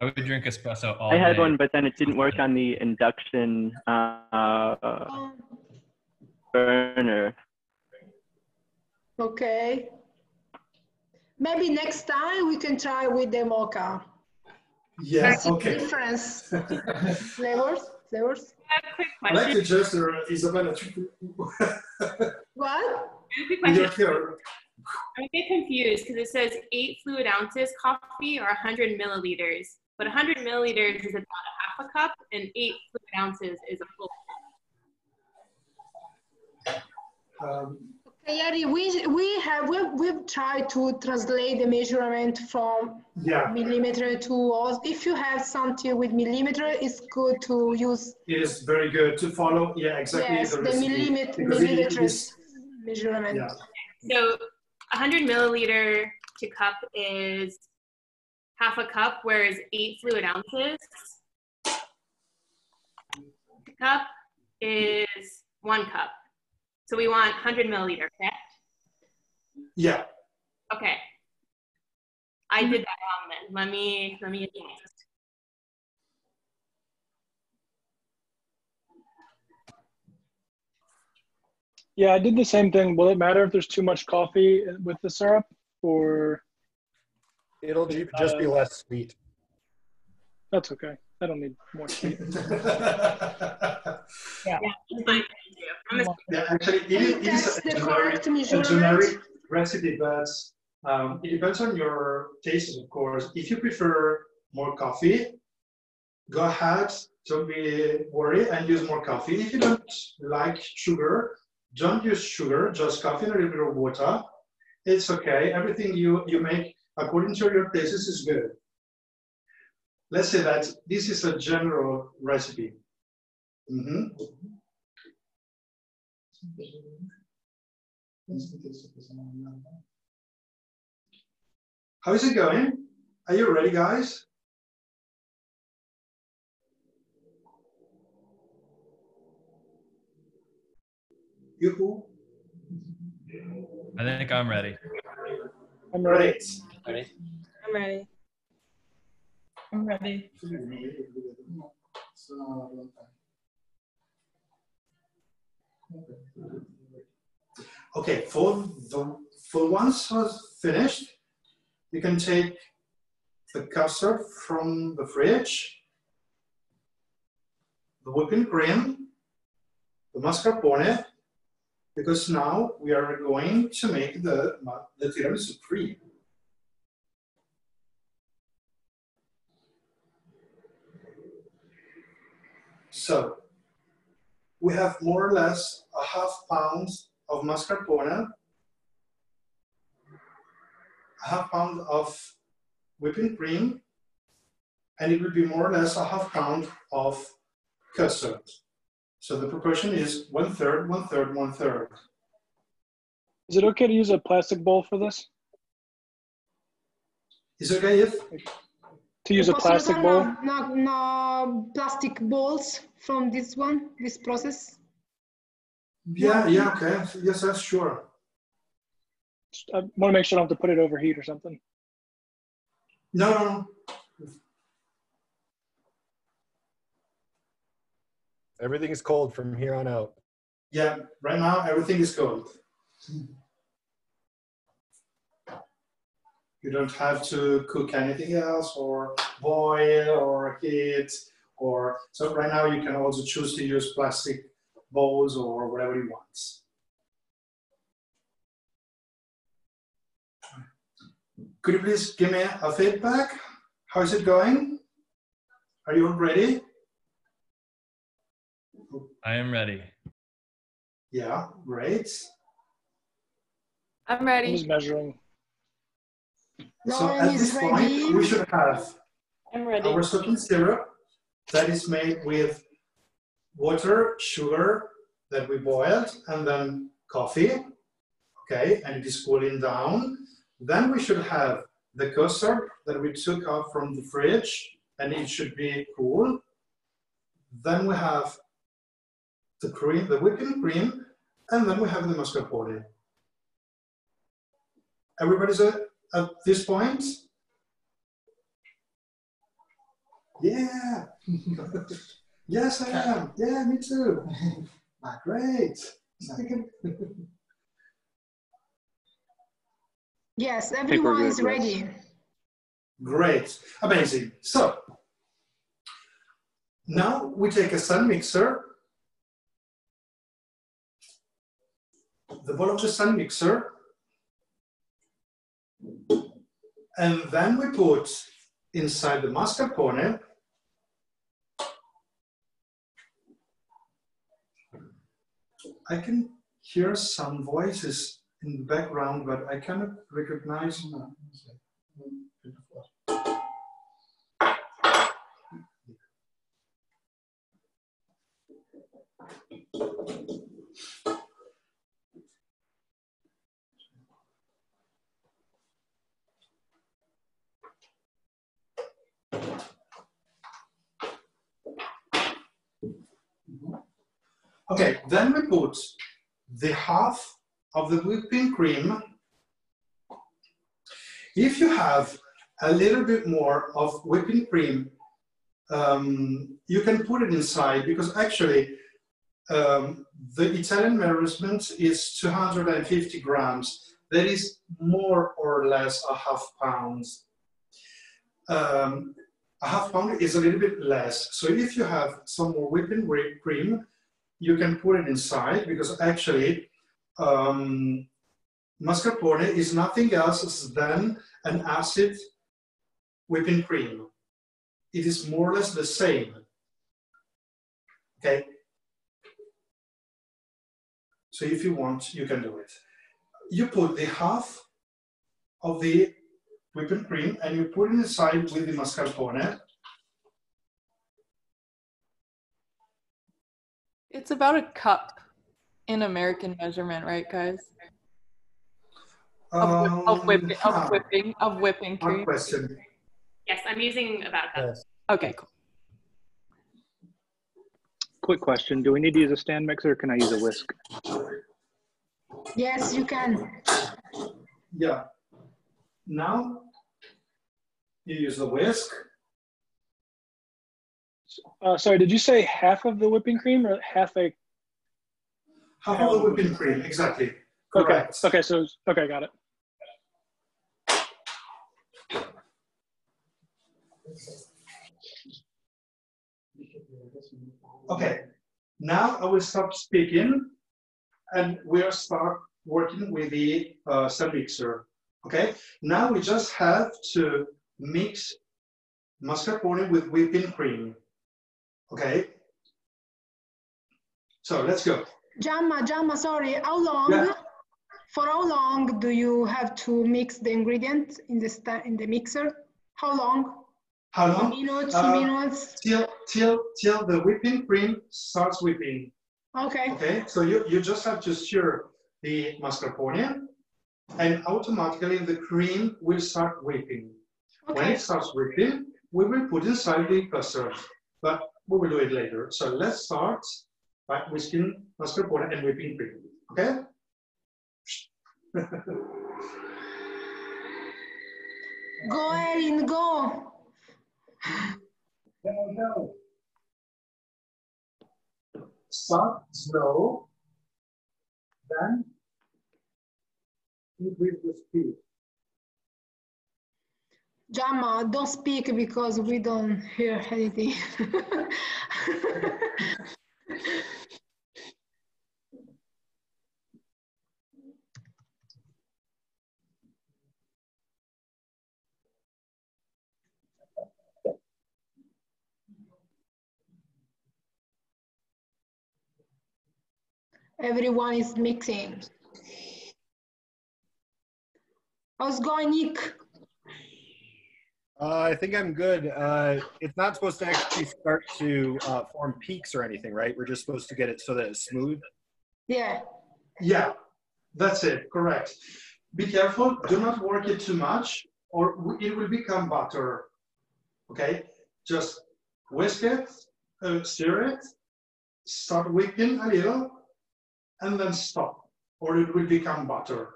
I would drink espresso all day. I had one, but then it didn't work on the induction burner. Okay. Maybe next time we can try with the mocha. Yeah, okay. Difference. Flavors? I'd like to just, Isabella. What? You're here. I'm a bit confused because it says 8 fluid ounces coffee or 100 milliliters. But 100 milliliters is about a half a cup and 8 fluid ounces is a full cup. Okay, Yari, we've tried to translate the measurement from millimeter to, if you have something with millimeter, it's good to use. It is very good to follow. Yeah, exactly. Yes, the millimeters measurement. Yeah. So 100 milliliter to cup is half a cup, whereas 8 fluid ounces to cup is 1 cup. So we want 100 milliliter, correct? Yeah. Okay. I did that wrong then. Let me adjust. Yeah, I did the same thing. Will it matter if there's too much coffee with the syrup, or? It'll just be less sweet. That's okay. I don't need more sweet. Yeah, it's fine. Yeah, actually, it is a generic recipe, but it depends on your taste, of course. If you prefer more coffee, go ahead, don't be worried, and use more coffee. If you don't like sugar, don't use sugar, just coffee and a little bit of water. It's okay. Everything you make according to your tastes is good. Let's say that this is a general recipe. How is it going? Are you ready, guys? Yoo-hoo. I think I'm ready. I'm ready. Ready? I'm ready. I'm ready. Okay, for once was finished, you can take the custard from the fridge, the whipping cream, the mascarpone, because now we are going to make the tiramisu cream. So we have more or less a ½ pound of mascarpone, a ½ pound of whipping cream, and it will be more or less a ½ pound of custard. So the proportion is 1/3, 1/3, 1/3. Is it okay to use a plastic bowl for this? Is it okay if? To use a plastic bowl? No plastic bowls from this one, this process? Yeah, yeah, okay. Yes, that's sure. I want to make sure I don't have to put it over heat or something. No, no, no. Everything is cold from here on out. Yeah, right now everything is cold. You don't have to cook anything else or boil or heat or, so right now you can also choose to use plastic bowls or whatever you want. Could you please give me a feedback? How is it going? Are you all ready? I am ready. Yeah, great. I'm ready. I'm just measuring. So at this point, we should have I'm ready. our soaking syrup that is made with water, sugar that we boiled, and then coffee. Okay, and it is cooling down. Then we should have the custard that we took out from the fridge, and it should be cool. Then we have the cream, the whipping cream, and then we have the mascarpone. Everybody's at this point? Yeah. Yes, I am. Yeah, me too. Great. Yes, everyone is ready. Great. Amazing. So now we take a stand mixer, the bowl of the stand mixer, and then we put inside the mascarpone I can hear some voices in the background, but I cannot recognize them. Okay, then we put the half of the whipping cream. If you have a little bit more of whipping cream, you can put it inside, because actually the Italian measurement is 250 grams. That is more or less a ½ pound. A ½ pound is a little bit less. So if you have some more whipping cream, you can put it inside, because actually mascarpone is nothing else than an acid whipping cream. It is more or less the same. Okay. So if you want, you can do it. You put the half of the whipping cream and you put it inside with the mascarpone. It's about a cup. in American measurement, right, guys? Huh. Of whipping cream. One question. Yes, I'm using about a cup. Yes. Okay, cool. Quick question. Do we need to use a stand mixer or can I use a whisk? Yes, you can. Yeah. Now you use the whisk. Sorry, did you say half of the whipping cream or half a? Half of the whipping cream, exactly. Okay. Correct. Okay. So okay, got it. Okay. Now I will stop speaking, and we'll start working with the stand mixer. Okay. Now we just have to mix mascarpone with whipping cream. Okay. So let's go. Giamma, sorry, how long? Yeah. For how long do you have to mix the ingredients in the mixer? How long? How long? 1 minute, 2 minutes? Till the whipping cream starts whipping. Okay. Okay, so you just have to stir the mascarpone and automatically the cream will start whipping. Okay. When it starts whipping, we will put inside the custard, but we will do it later. So let's start by whisking mascarpone and whipping cream, okay? Go, Erin, go. No. Start slow, then increase the speed. Giamma, don't speak because we don't hear anything. Everyone is mixing. How's it going, Nick? I think I'm good. It's not supposed to actually start to form peaks or anything, right? We're just supposed to get it so that it's smooth. Yeah. Yeah, that's it, correct. Be careful, do not work it too much or it will become butter, okay? Just whisk it, stir it, start whipping a little, and then stop, or it will become butter.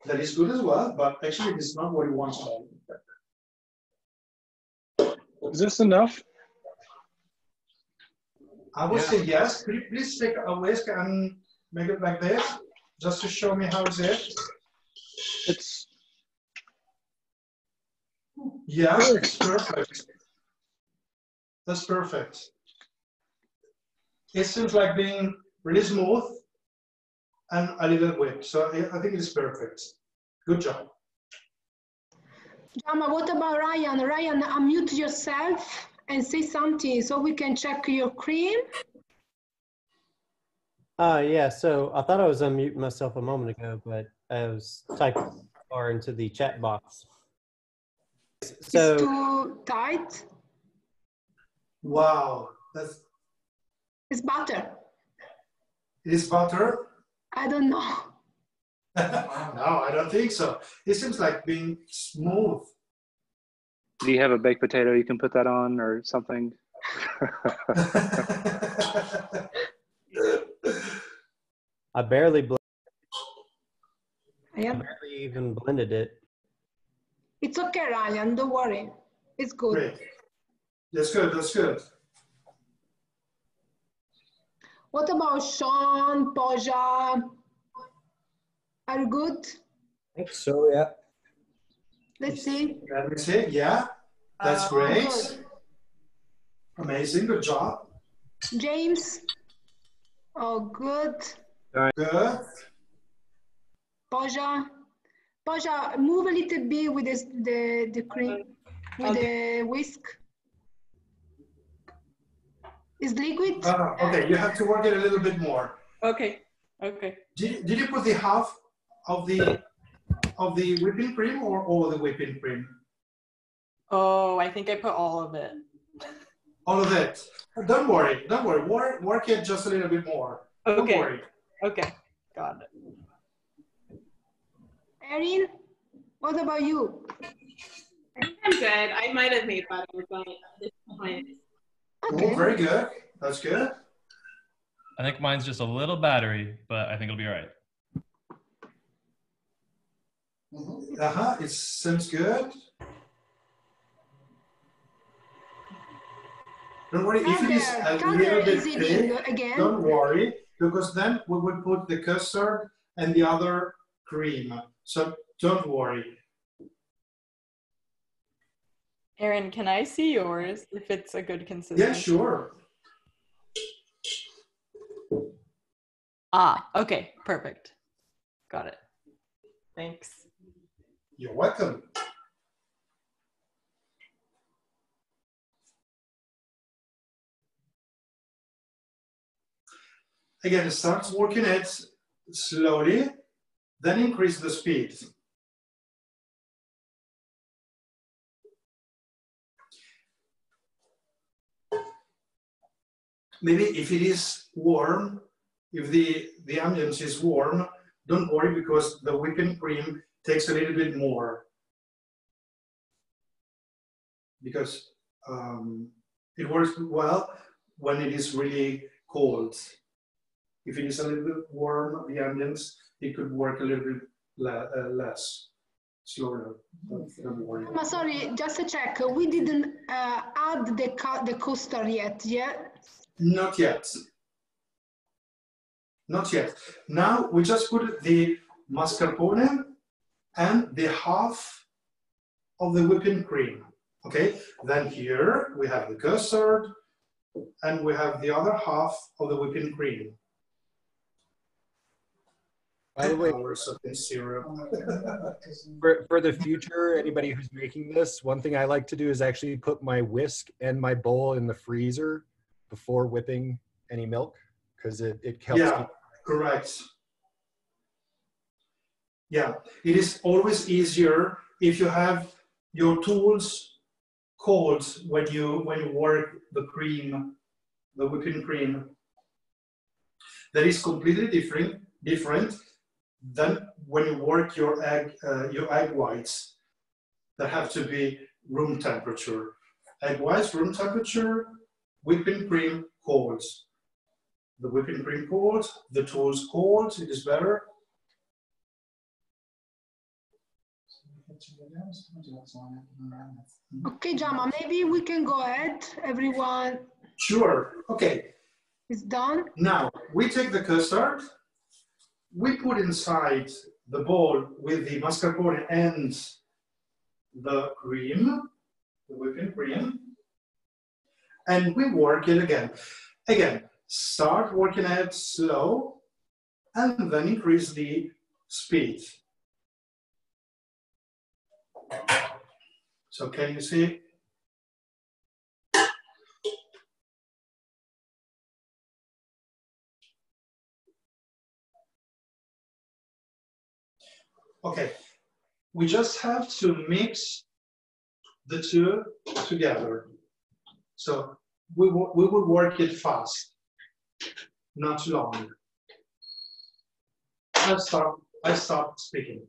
That is good as well, but actually it's not what you want to do. Is this enough? I would say yes. Could you please take a whisk and make it like this, just to show me how is it? It's. Yeah, it's perfect. That's perfect. It seems like being really smooth and a little whip. So I think it's perfect. Good job. Giamma, what about Ryan? Ryan, unmute yourself and say something so we can check your cream. Yeah, so I thought I was unmuting myself a moment ago, but I was typing far into the chat box. So, it's too tight. Wow, that's. It's butter. It is butter? I don't know. No, I don't think so. It seems like being smooth. Do you have a baked potato you can put that on or something? I barely even blended it. It's okay, Ryan, don't worry. It's good. Great. That's good, that's good. What about Sean, Poja? Are you good? I think so, yeah. Let's see. Let me see, yeah. That's great. Good. Amazing, good job. James? Oh, good. Good. Poja? Poja, move a little bit with the cream, with the whisk. Is liquid? Okay, you have to work it a little bit more. Okay, okay. Did you put the half of the whipping cream or all the whipping cream? Oh, I think I put all of it. All of it. Don't worry. Don't worry. Work it just a little bit more. Okay. Don't worry. Okay. Got it. Erin, what about you? I think I'm good. I might have made butter, but at this point. Okay. Oh, very good. That's good. I think mine's just a little battery, but I think it'll be all right. It seems good. Don't worry, if it is a little bit thick, don't worry, because then we will put the custard and the other cream. So don't worry. Erin, can I see yours if it's a good consistency? Yeah, sure. Ah, okay, perfect. Got it. Thanks. You're welcome. Again, start working it slowly, then increase the speed. Maybe if it is warm, if the ambience is warm, don't worry because the whipping cream takes a little bit more. Because it works well when it is really cold. If it is a little bit warm, the ambience, it could work a little bit less, slower. Don't worry. Sorry, just a check. We didn't add the custard yet, yeah? Not yet. Not yet. Now we just put the mascarpone and the half of the whipping cream. Okay, then here we have the custard and we have the other half of the whipping cream. By the way, syrup. for the future, anybody who's making this, one thing I like to do is actually put my whisk and my bowl in the freezer before whipping any milk, because it helps. Yeah, correct. Yeah, it is always easier if you have your tools cold when you work the cream, the whipping cream. That is completely different than when you work your egg whites that have to be room temperature. Egg whites room temperature, whipping cream cold. The whipping cream cold, the tools cold, it is better. Okay, Giamma, maybe we can go ahead. Everyone. Sure, okay. It's done. Now, we take the custard, we put inside the bowl with the mascarpone and the cream, the whipping cream, and we work it again. Again, start working it slow, and then increase the speed. So can you see? Okay, we just have to mix the two together. So we will work it fast, not long. I stop speaking.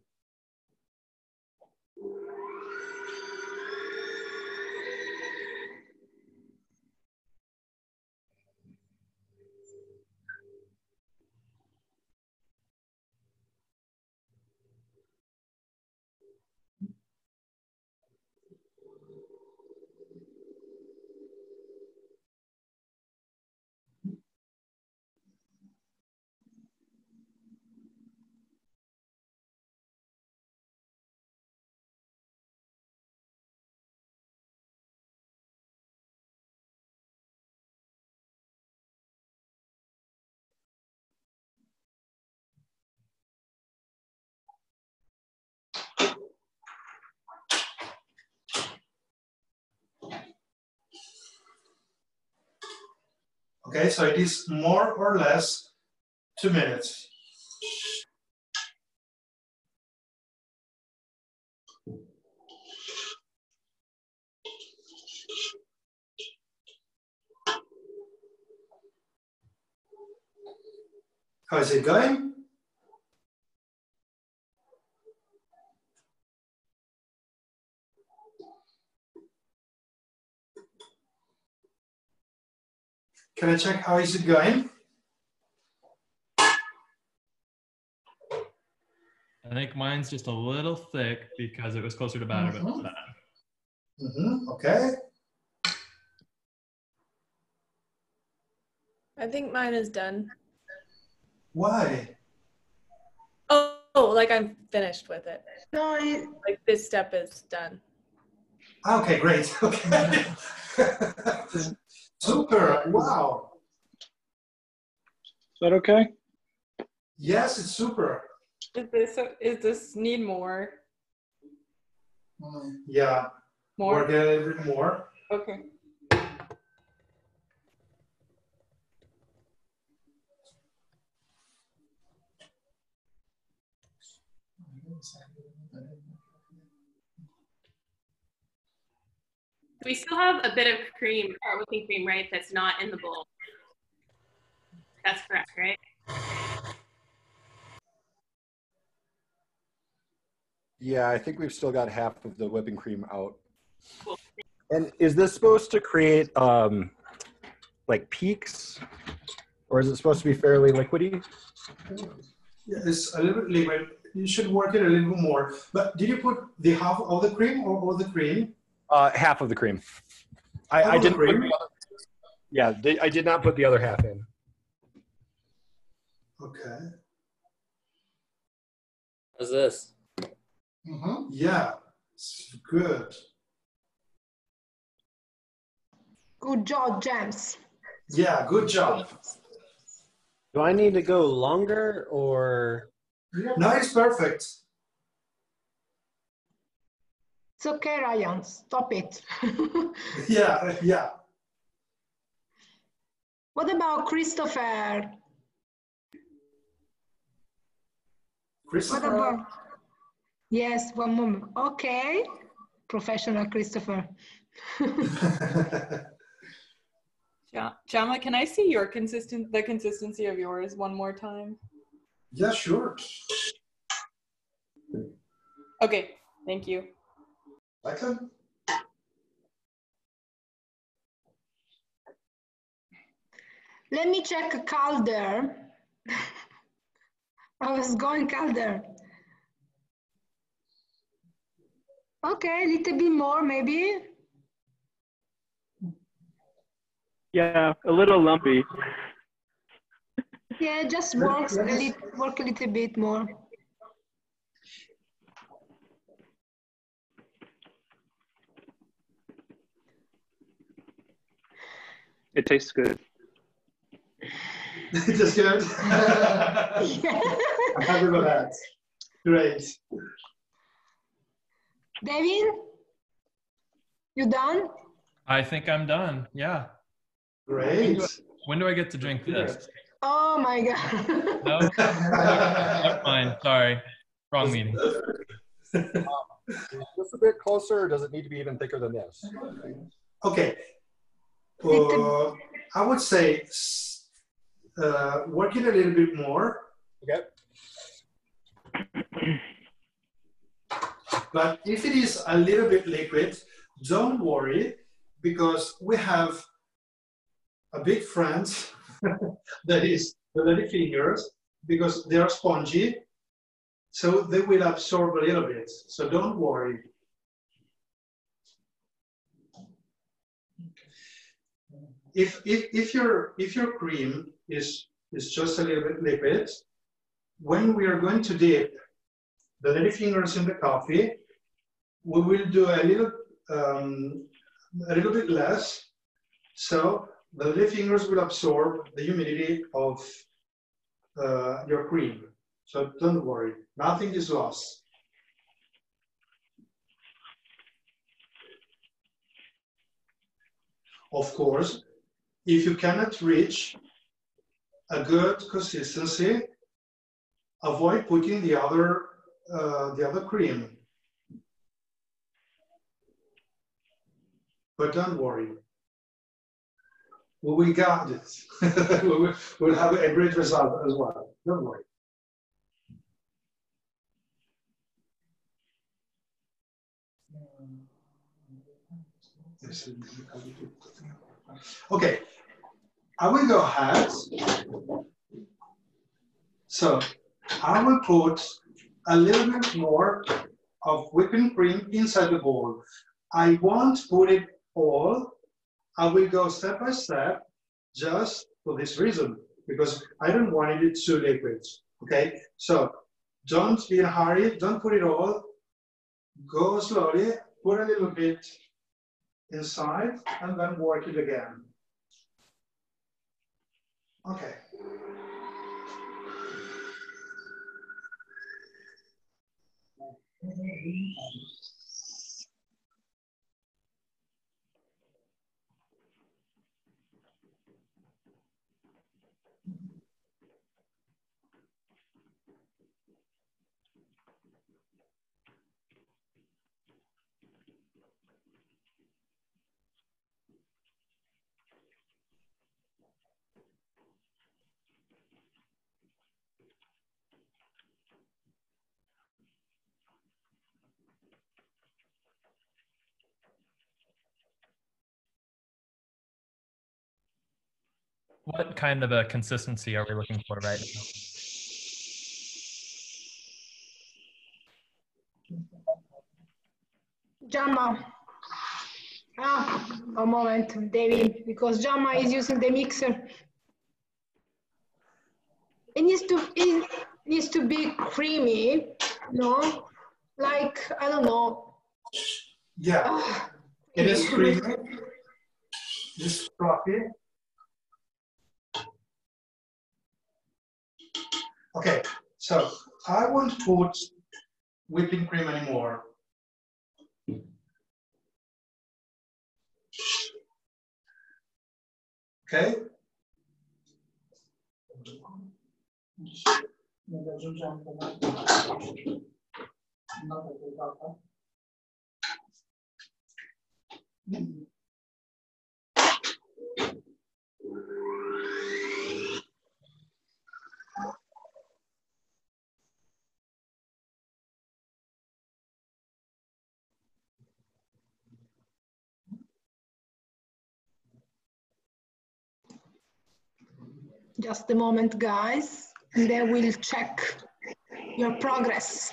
Okay, so it is more or less 2 minutes. How is it going? Can I check how is it going? I think mine's just a little thick because it was closer to batter, but not bad. Okay. I think mine is done. Why? Oh, like I'm finished with it. No, like this step is done. Okay, great. Okay. Super. Wow. Is that okay? Yes, it's super. Is this need more? Yeah. More? Work a little bit more. Okay. We still have a bit of cream, or whipping cream, right? That's not in the bowl. That's correct, right? Yeah, I think we've still got half of the whipping cream out. Cool. And is this supposed to create like peaks, or is it supposed to be fairly liquidy? Yeah, it's a little bit liquid. You should work it a little bit more. But did you put the half of the cream or all the cream? Half of the cream. I didn't. I did not put the other half in. Okay. How's this? Yeah, it's good. Good job, James. Yeah, good job. Do I need to go longer or? No, it's perfect. It's okay, Ryan. Stop it. Yeah. What about Christopher? What about? Yes, one moment. Okay. Professional Christopher. Giamma, can I see your the consistency of yours one more time? Yeah, sure. Okay, thank you. Welcome. Let me check calder. I was going calder. Okay, a little bit more maybe. Yeah, a little lumpy. Yeah, just work a little bit more. It tastes good. It tastes good. I'm happy with that. Great. Devin, you done? I think I'm done. Yeah. Great. When do I get to drink this? Oh my God. No? Never mind. Sorry. Wrong meeting. Is this a bit closer, or does it need to be even thicker than this? Okay. I would say work it a little bit more. Okay. But if it is a little bit liquid, don't worry, because we have a big friend that is the lady fingers, because they are spongy, so they will absorb a little bit. So don't worry. If your cream is just a little bit liquid, when we are going to dip the lady fingers in the coffee, we will do a little bit less, so the lady fingers will absorb the humidity of your cream. So don't worry, nothing is lost. Of course, if you cannot reach a good consistency, avoid putting the other cream. But don't worry, we got it. We'll have a great result as well. Don't worry. Okay, I will go ahead. So I will put a little bit more of whipping cream inside the bowl. I won't put it all. I will go step by step just for this reason, because I don't want it too liquid, okay? So don't be in a hurry, don't put it all. Go slowly, put a little bit inside, and then work it again. Okay. What kind of a consistency are we looking for right now? Giamma. A moment, David, because Giamma is using the mixer. It needs to be creamy, no? Like, I don't know. Yeah, it is creamy. Just fluffy. Okay, so I won't put whipping cream anymore. Okay. Just a moment, guys, and then we'll check your progress.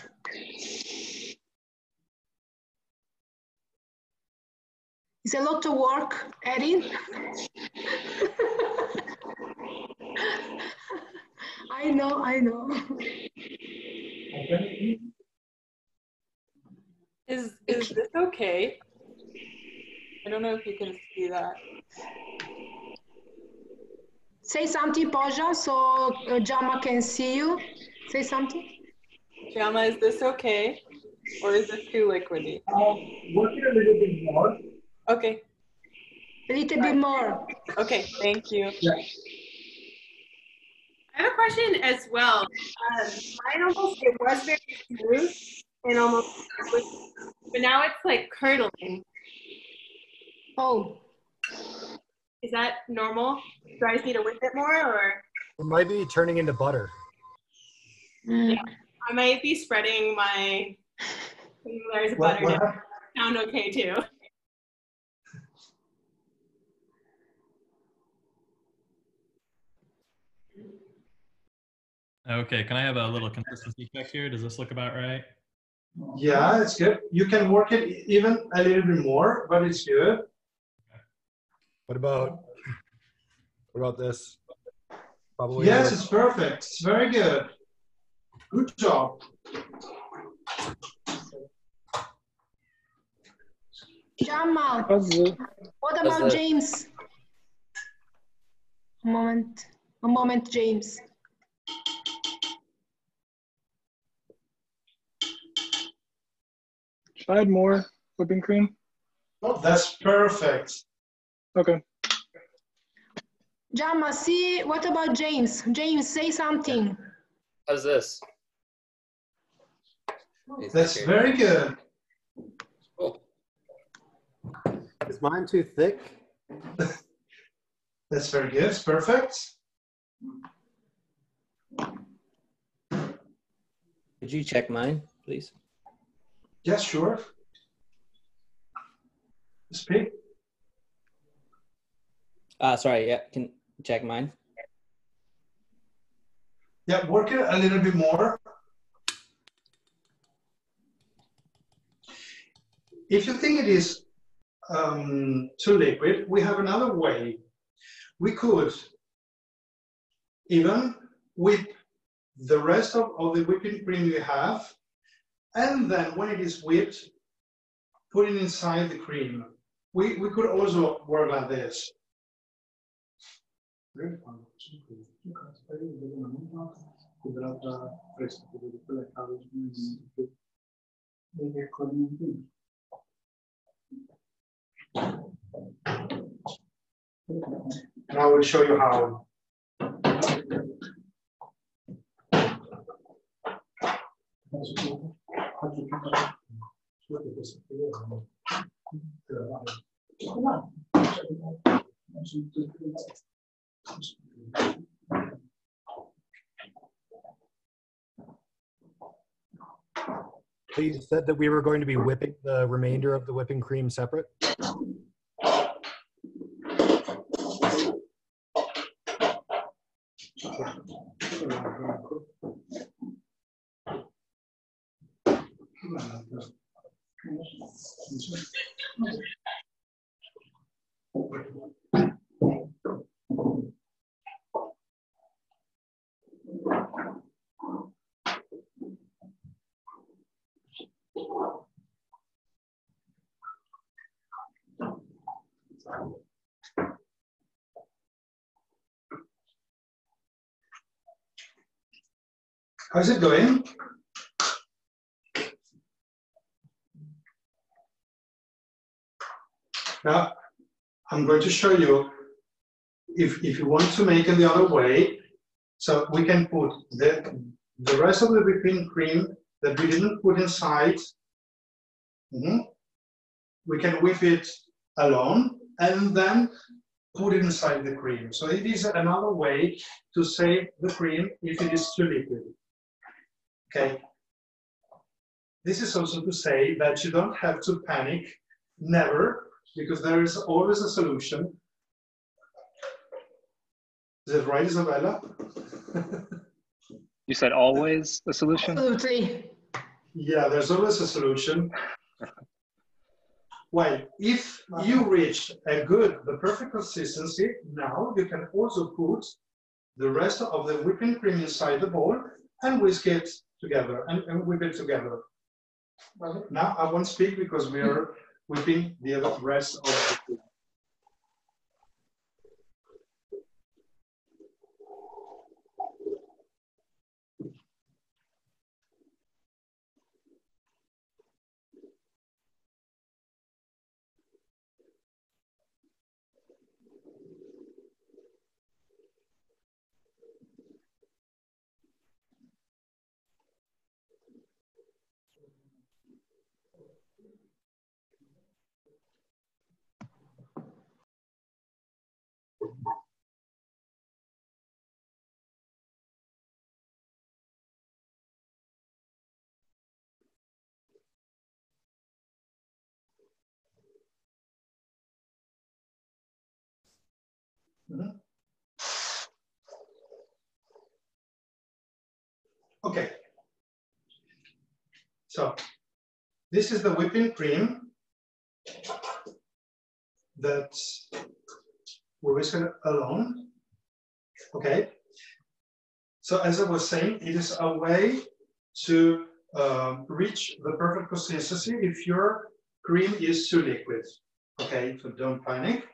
It's a lot of work, Erin. I know, I know. Is this okay? I don't know if you can see that. Say something, Poja, so Giamma can see you. Say something. Giamma, is this okay? Or is it too liquidy? Work it a little bit more. Okay. A little bit more. Okay, thank you. Yeah. I have a question as well. Mine almost, it was very smooth and almost, but now it's like curdling. Oh. Is that normal? Do I just need to whip it more, or? It might be turning into butter. Yeah, I might be spreading my layers of butter now. Sound okay too. Okay, can I have a little consistency check here? Does this look about right? Yeah, it's good. You can work it even a little bit more, but it's good. What about this? Probably. Yes, it's perfect. It's very good. Good job. Giamma, what about James? A moment, James. Should I add more whipping cream? Oh, that's perfect. Okay. Giamma, see, what about James? James, say something. How's this? That's very good. Cool. Is mine too thick? That's very good. It's perfect. you check mine, please? Yes, sure. Speak. Sorry, yeah, can check mine. Yeah, work it a little bit more. If you think it is too liquid, we have another way. We could even whip the rest of the whipping cream you have, and then when it is whipped, put it inside the cream. We could also work like this. And I will show you how. So you said that we were going to be whipping the remainder of the whipping cream separate? How's it going? Now, I'm going to show you if you want to make it the other way. So we can put the rest of the whipping cream that we didn't put inside. We can whip it alone and then put it inside the cream. So it is another way to save the cream if it is too liquid. Okay. This is also to say that you don't have to panic, never, because there is always a solution. Is that right, Isabella? You said always a solution? Absolutely. Yeah, there's always a solution. Well, if you reach the perfect consistency, now you can also put the rest of the whipping cream inside the bowl and whisk it together and whip it together. Well, now I won't speak because we are whipping the other rest of the cream. Okay, so this is the whipping cream that we whisk alone. Okay, so as I was saying, it is a way to reach the perfect consistency if your cream is too liquid. Okay, so don't panic.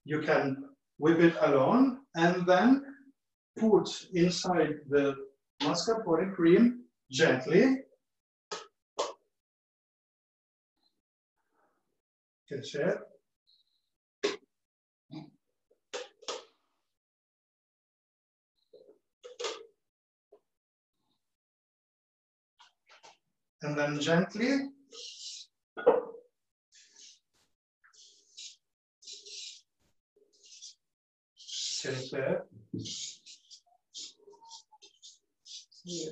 You can whip it alone and then put inside the mascarpone cream gently. Can share. And then gently can share. Okay.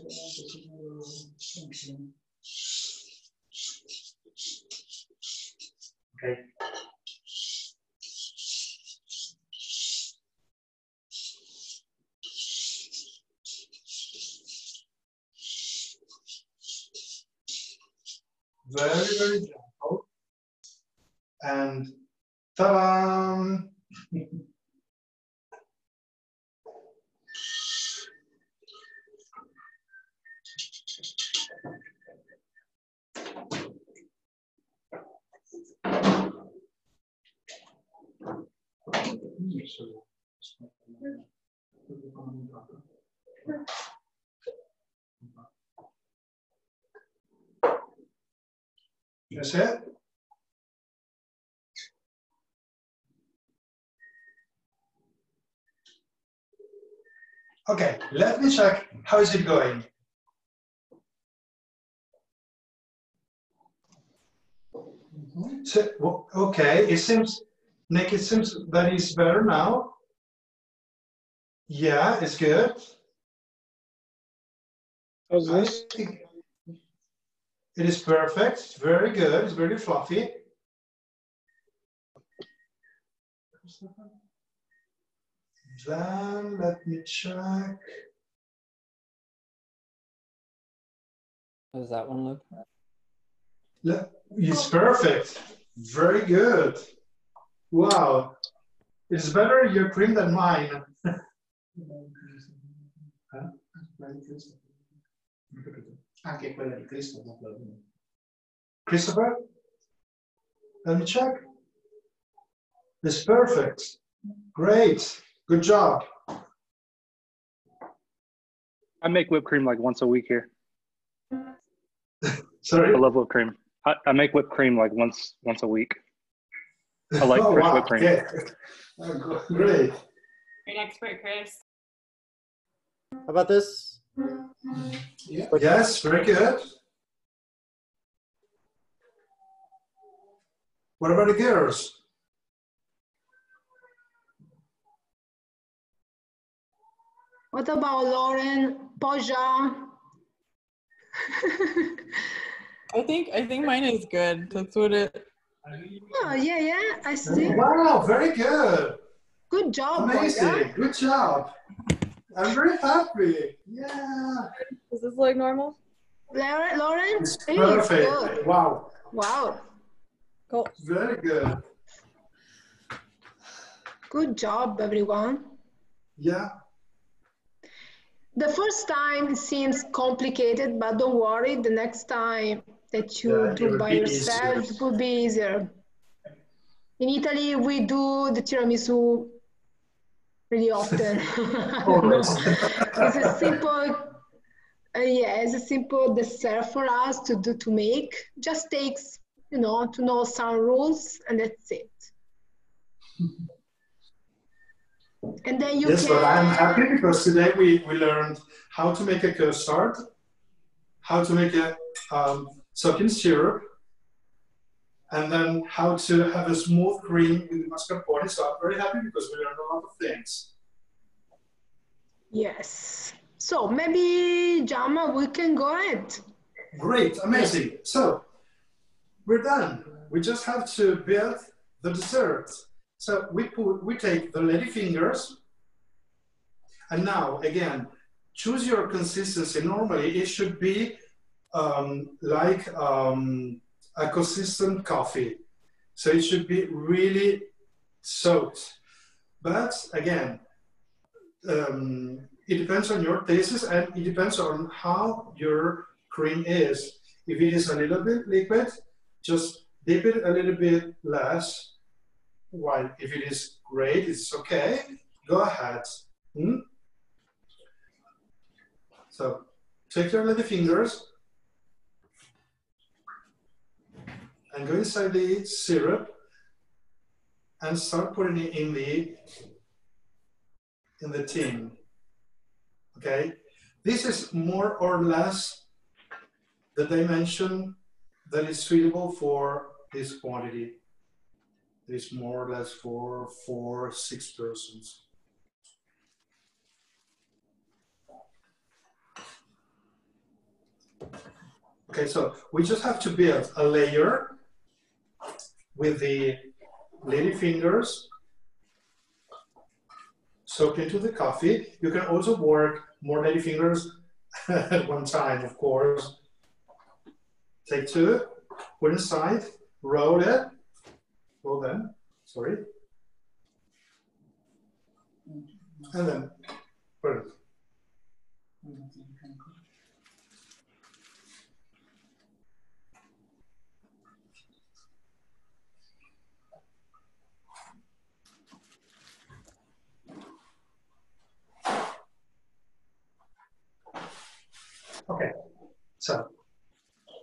Very, very gentle. And ta-da! That's it? Okay, let me check. How is it going? So, okay, it seems, Nick, it seems that it's better now. Yeah, it's good. How's this? It is perfect. Very good. It's very fluffy. Then let me check. How does that one look? It's perfect. Very good. Wow. It's better your cream than mine. Anche quella di Christopher. Christopher? Let me check. It's perfect. Great. Good job. I make whipped cream like once a week here. Sorry? I love whipped cream. I make whipped cream like once a week. I like fresh whipped cream. Okay. Great. Great expert, Chris. How about this? Yeah. Yes, very good. What about the girls? What about Lauren, Poja? I think mine is good. That's what it. Oh, yeah, I see. Wow, very good. Good job, Amazing. Poja. Good job. I'm very happy. Yeah. Does this look normal? Lauren, It's hey, perfect. it's good. Wow. Wow. Cool. Very good. Good job, everyone. Yeah. The first time it seems complicated, but don't worry, the next time that you do by yourself, it will be easier. In Italy, we do the tiramisu really often. It's a simple, it's a simple dessert for us to make. Just takes, to know some rules, and that's it. And then you yes, can... but I'm happy because today we learned how to make a custard, how to make a soaking syrup, and then how to have a smooth cream with mascarpone. So I'm very happy because we learned a lot of things. Yes. So maybe, Giamma, we can go ahead. Great, amazing. So we're done. We just have to build the dessert. So we take the lady fingers, and now again, choose your consistency. Normally it should be like a consistent coffee. So it should be really soaked. But again, it depends on your tastes and it depends on how your cream is. If it is a little bit liquid, just dip it a little bit less. While if it is great, it's okay, go ahead. So take your little fingers and go inside the syrup and start putting it in the tin. Okay, this is more or less the dimension that is suitable for this quantity. It is more or less for 6 persons. Okay, so we just have to build a layer with the lady fingers soaked into the coffee. You can also work more lady fingers at one time, of course. Take two, put inside, roll it, roll them, sorry. And then put it. Okay, so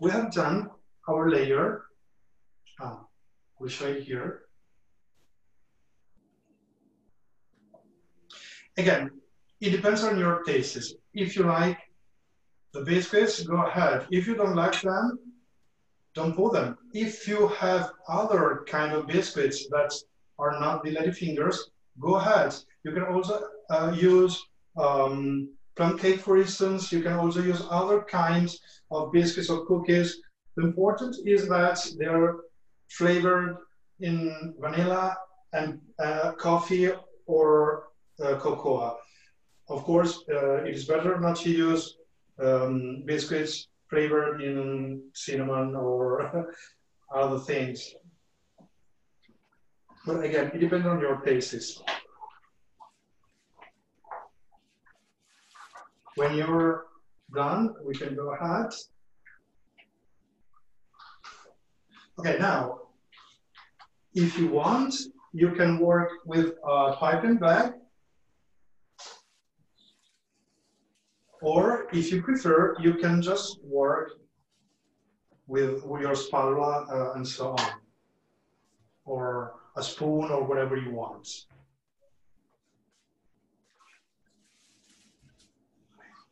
we have done our layer. We'll show you here. Again, it depends on your tastes. If you like the biscuits, go ahead. If you don't like them, don't put them. If you have other kind of biscuits that are not the ladyfingers, go ahead. You can also use plum cake, for instance. You can also use other kinds of biscuits or cookies. The important is that they are flavored in vanilla and coffee or cocoa. Of course, it is better not to use biscuits flavored in cinnamon or other things. But again, it depends on your tastes. When you're done, we can go ahead. Okay, now, if you want, you can work with a piping bag. Or if you prefer, you can just work with your spatula and so on. Or a spoon or whatever you want.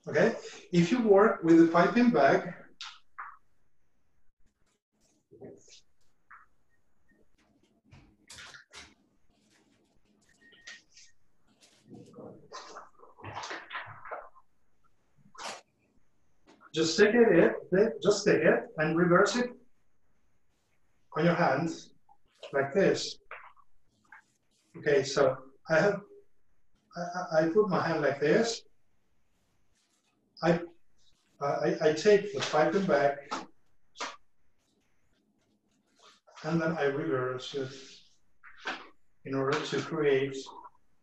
Okay, if you work with a piping bag, just take it and reverse it on your hands like this. Okay, so I put my hand like this. I take the piping bag and then I reverse it in order to create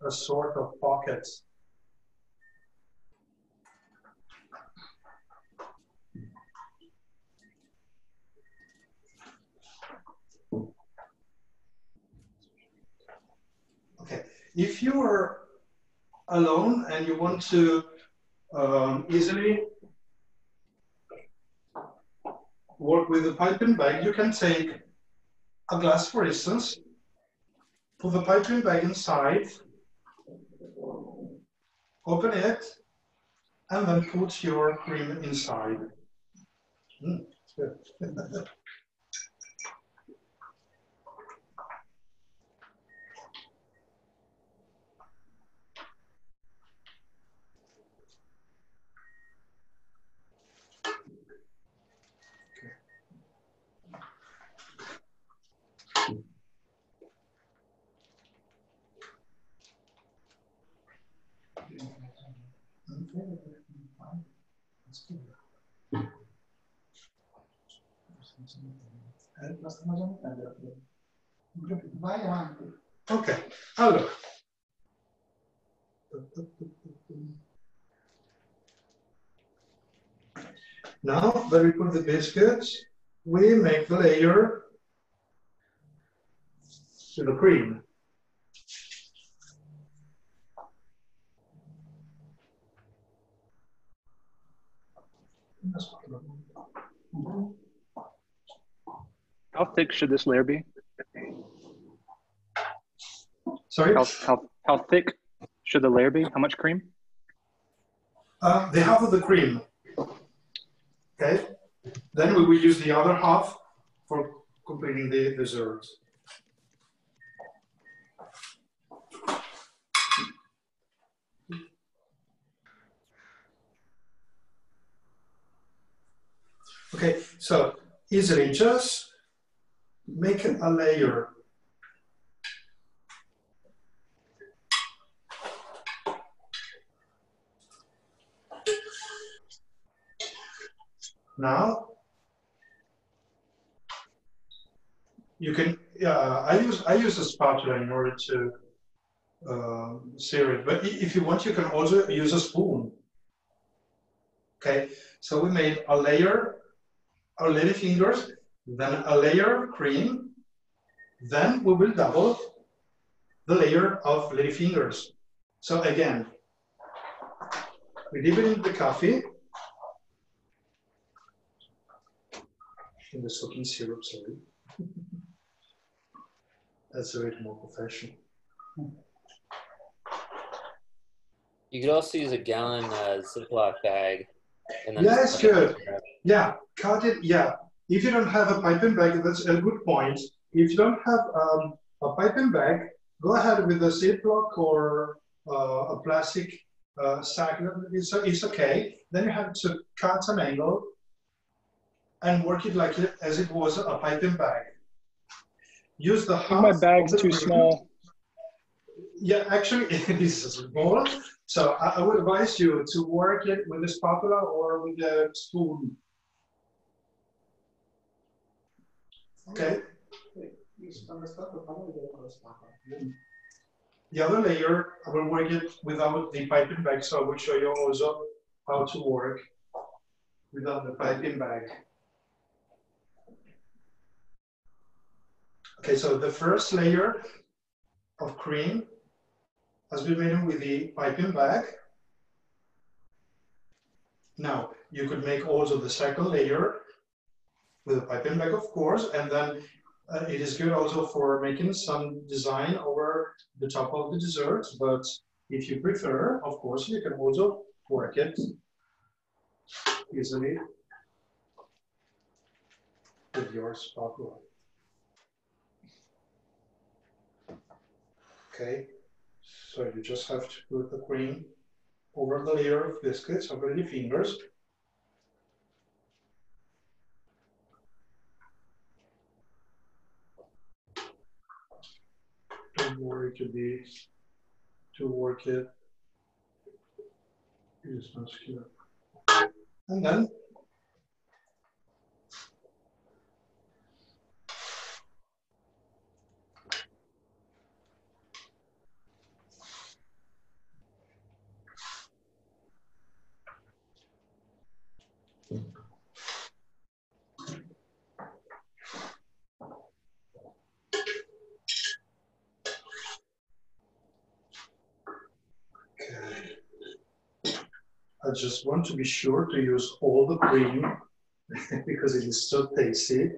a sort of pocket. Okay, if you are alone and you want to easily work with the piping bag, you can take a glass, for instance, put the piping bag inside, open it, and then put your cream inside. Good. Ok, allora. Now that we put the biscuits, we make the layer with the cream. How thick should this layer be? Sorry? How thick should the layer be? How much cream? The half of the cream. Okay. Then we will use the other half for completing the dessert. Okay, so easily just make a layer. Now you can. I use a spatula in order to sear it, but if you want, you can also use a spoon. Okay, so we made a layer of lady fingers, then a layer of cream, then we will double the layer of lady fingers. So again, we dip it in the coffee, in the soaking syrup, sorry. That's a bit more professional. You could also use a gallon Ziploc bag. And then Yeah, it's good. Yeah, cut it. Yeah, if you don't have a piping bag, that's a good point. If you don't have a piping bag, go ahead with a Ziploc or a plastic sack. It's okay. Then you have to cut an angle and work it like it as it was a piping bag. Use the half. My bag's too small. Yeah, actually, it is small. So I would advise you to work it with a spatula or with a spoon. Okay. The other layer, I will work it without the piping bag, so I will show you also how to work without the piping bag. Okay, so the first layer of cream has been made with the piping bag. Now, you could make also the second layer with a piping bag, of course, and then it is good also for making some design over the top of the dessert, but if you prefer, of course, you can also work it easily with your spatula. Okay, so you just have to put the cream over the layer of biscuits, over the fingers. Don't worry to work it. And then I just want to be sure to use all the cream because it is so tasty.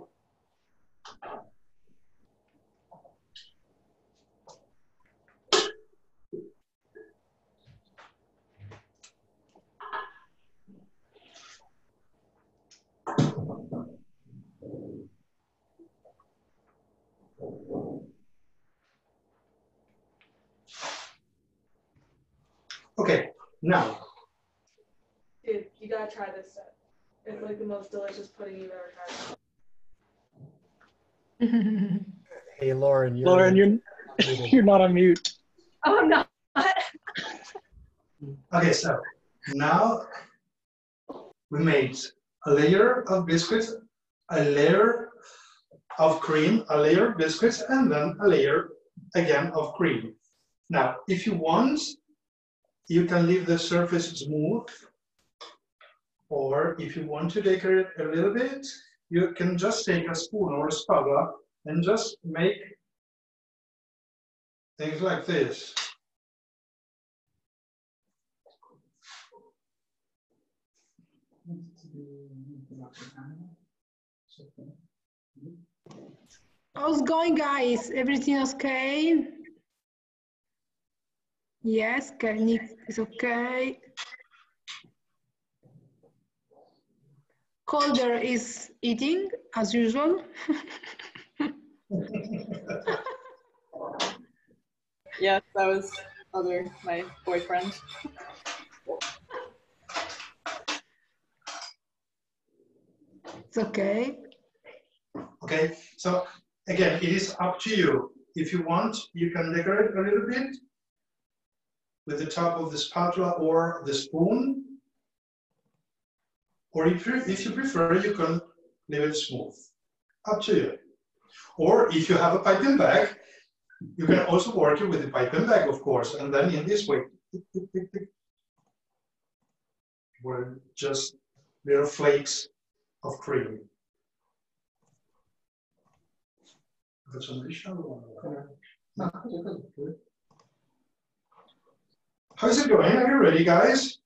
Okay, now. Dude, you gotta try this stuff. It's like the most delicious pudding you've ever tried. Hey, Lauren. You're not on mute. Oh, I'm not. Okay, so now we made a layer of biscuits, a layer of cream, a layer of biscuits, and then a layer again of cream. Now, if you want, you can leave the surface smooth, or if you want to decorate a little bit, you can just take a spoon or a spatula and just make things like this. How's it going, guys? Everything okay? Yes, Nick is okay. Calder is eating as usual. Yes, that was my boyfriend. okay. Okay, so again, it is up to you. If you want, you can decorate a little bit with the top of the spatula or the spoon. Or if you prefer, you can leave it smooth. Up to you. Or if you have a piping bag, you can also work it with the piping bag, of course, and then in this way, where just little flakes of cream. How's it going? Are you ready, guys?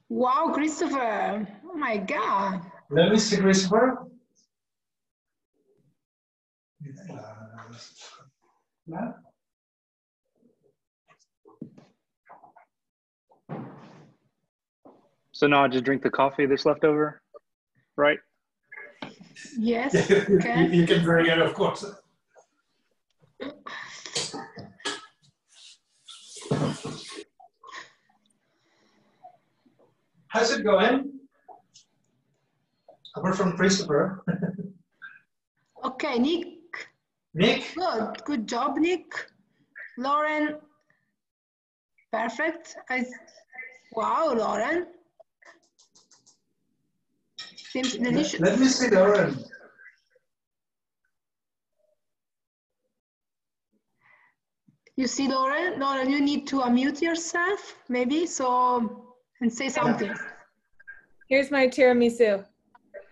Wow, Christopher. Oh my God. Let me see, Christopher. Yeah. So now I just drink the coffee that's left over, right? Yes. Okay. You can drink it, of course. How's it going? Apart from Christopher. Okay, Nick. Nick? Good job, Nick. Lauren. Perfect. Wow, Lauren. Seems delicious. Let me see, Lauren. You see, Lauren? Lauren, you need to unmute yourself, maybe, and say something. Here's my tiramisu.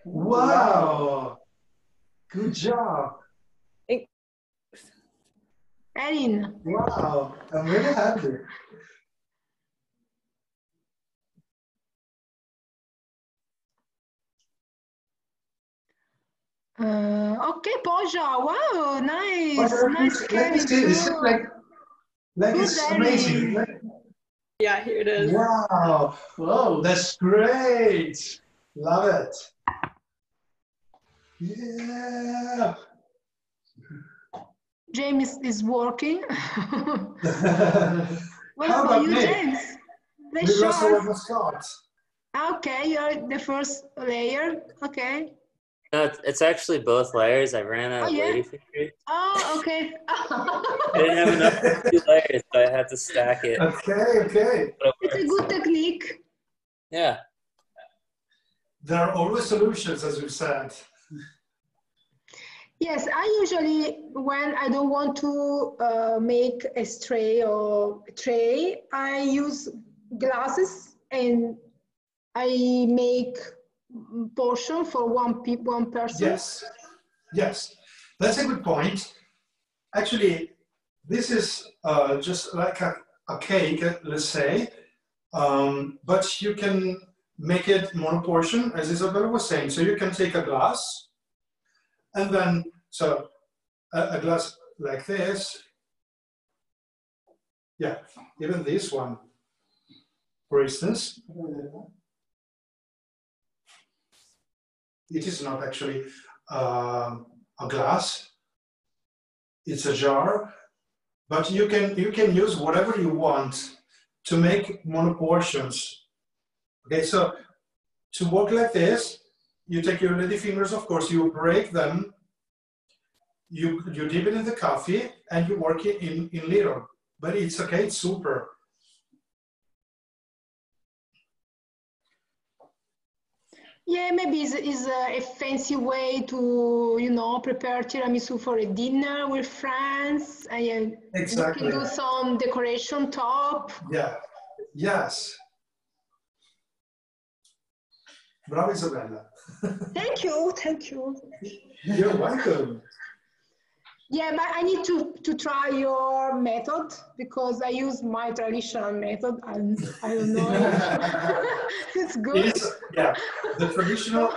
Wow. Good job. Thanks. Erin. Wow, I'm really happy. Okay, Poja. Wow, nice. Poja, nice. Let me see. This is like it's amazing. Yeah, here it is. Wow. Whoa, that's great. Love it. Yeah. James is working. What How about you, me? James? We also have a start. Okay, you're the first layer. Okay. No, it's actually both layers. I ran out of yeah? ladyfinger. Oh, okay. I didn't have enough for 2 layers, so I had to stack it. Okay. It's a good technique. Yeah. There are always solutions, as you said. Yes, I usually, when I don't want to make a tray, I use glasses and I make portion for one person. Yes, that's a good point. Actually, this is just like a cake, let's say, but you can make it monoportion, as Isabella was saying. So you can take a glass, and then a glass like this. Yeah, even this one, for instance. It is not actually a glass, it's a jar, but you can use whatever you want to make monoportions. Okay, so to work like this, you take your lady fingers, of course, you break them, you dip it in the coffee, and you work it in little. But it's okay, it's super. Yeah, maybe it's a fancy way to, prepare tiramisu for a dinner with friends. And exactly. You can do some decoration top. Yeah, yes. Bravo, Isabella. Thank you. You're welcome. Yeah, but I need to try your method because I use my traditional method and I don't know if it's good. The traditional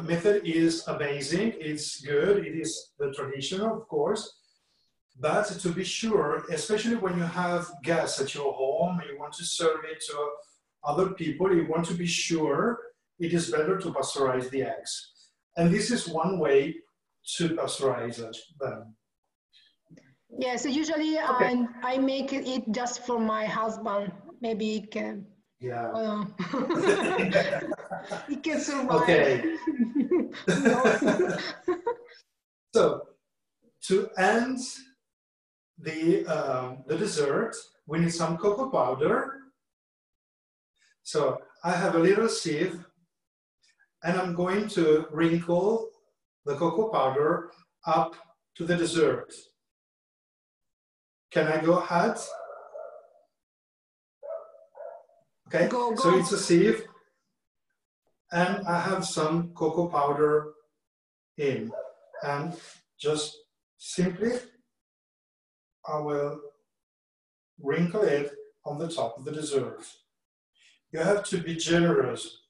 method is amazing. It's good. It is the traditional, of course. But to be sure, especially when you have guests at your home, you want to serve it to other people, you want to be sure it is better to pasteurize the eggs. And this is one way to pasteurize them. Yeah, so usually I make it just for my husband. Maybe he can. Yeah. He can survive. Okay. So to end the dessert, we need some cocoa powder. So I have a little sieve, and I'm going to wrinkle the cocoa powder up to the dessert. Can I go ahead? Okay, go. So it's a sieve, and I have some cocoa powder in, and just simply I will wrinkle it on the top of the dessert. You have to be generous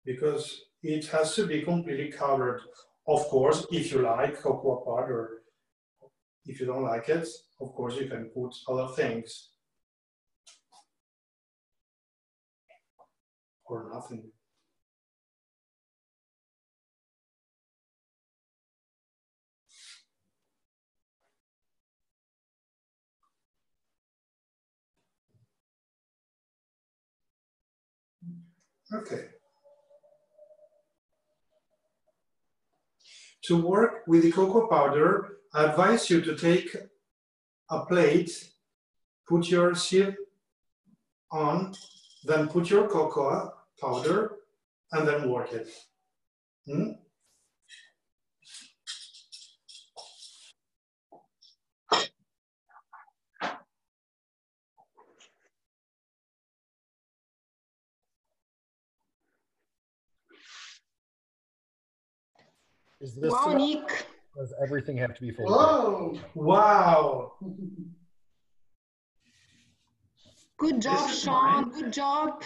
because it has to be completely covered. Of course, if you like cocoa powder. If you don't like it, of course, you can put other things. Or nothing. Okay. To work with the cocoa powder, I advise you to take a plate, put your sieve on, then put your cocoa powder, and then work it. Is this wow, Nick. Does everything have to be full? Oh, wow. Good job, Sean. Good job.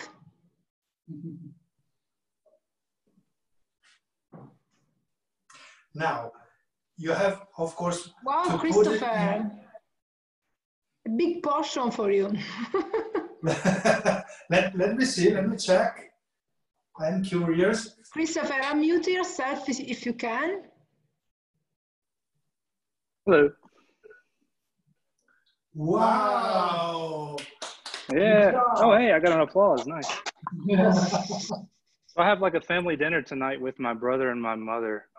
Now, you have, of course, wow, Christopher. A big portion for you. let me see, let me check. I'm curious. Christopher, unmute yourself if you can. Hello. Wow. Yeah. Oh, hey, I got an applause. Nice. So I have like a family dinner tonight with my brother and my mother.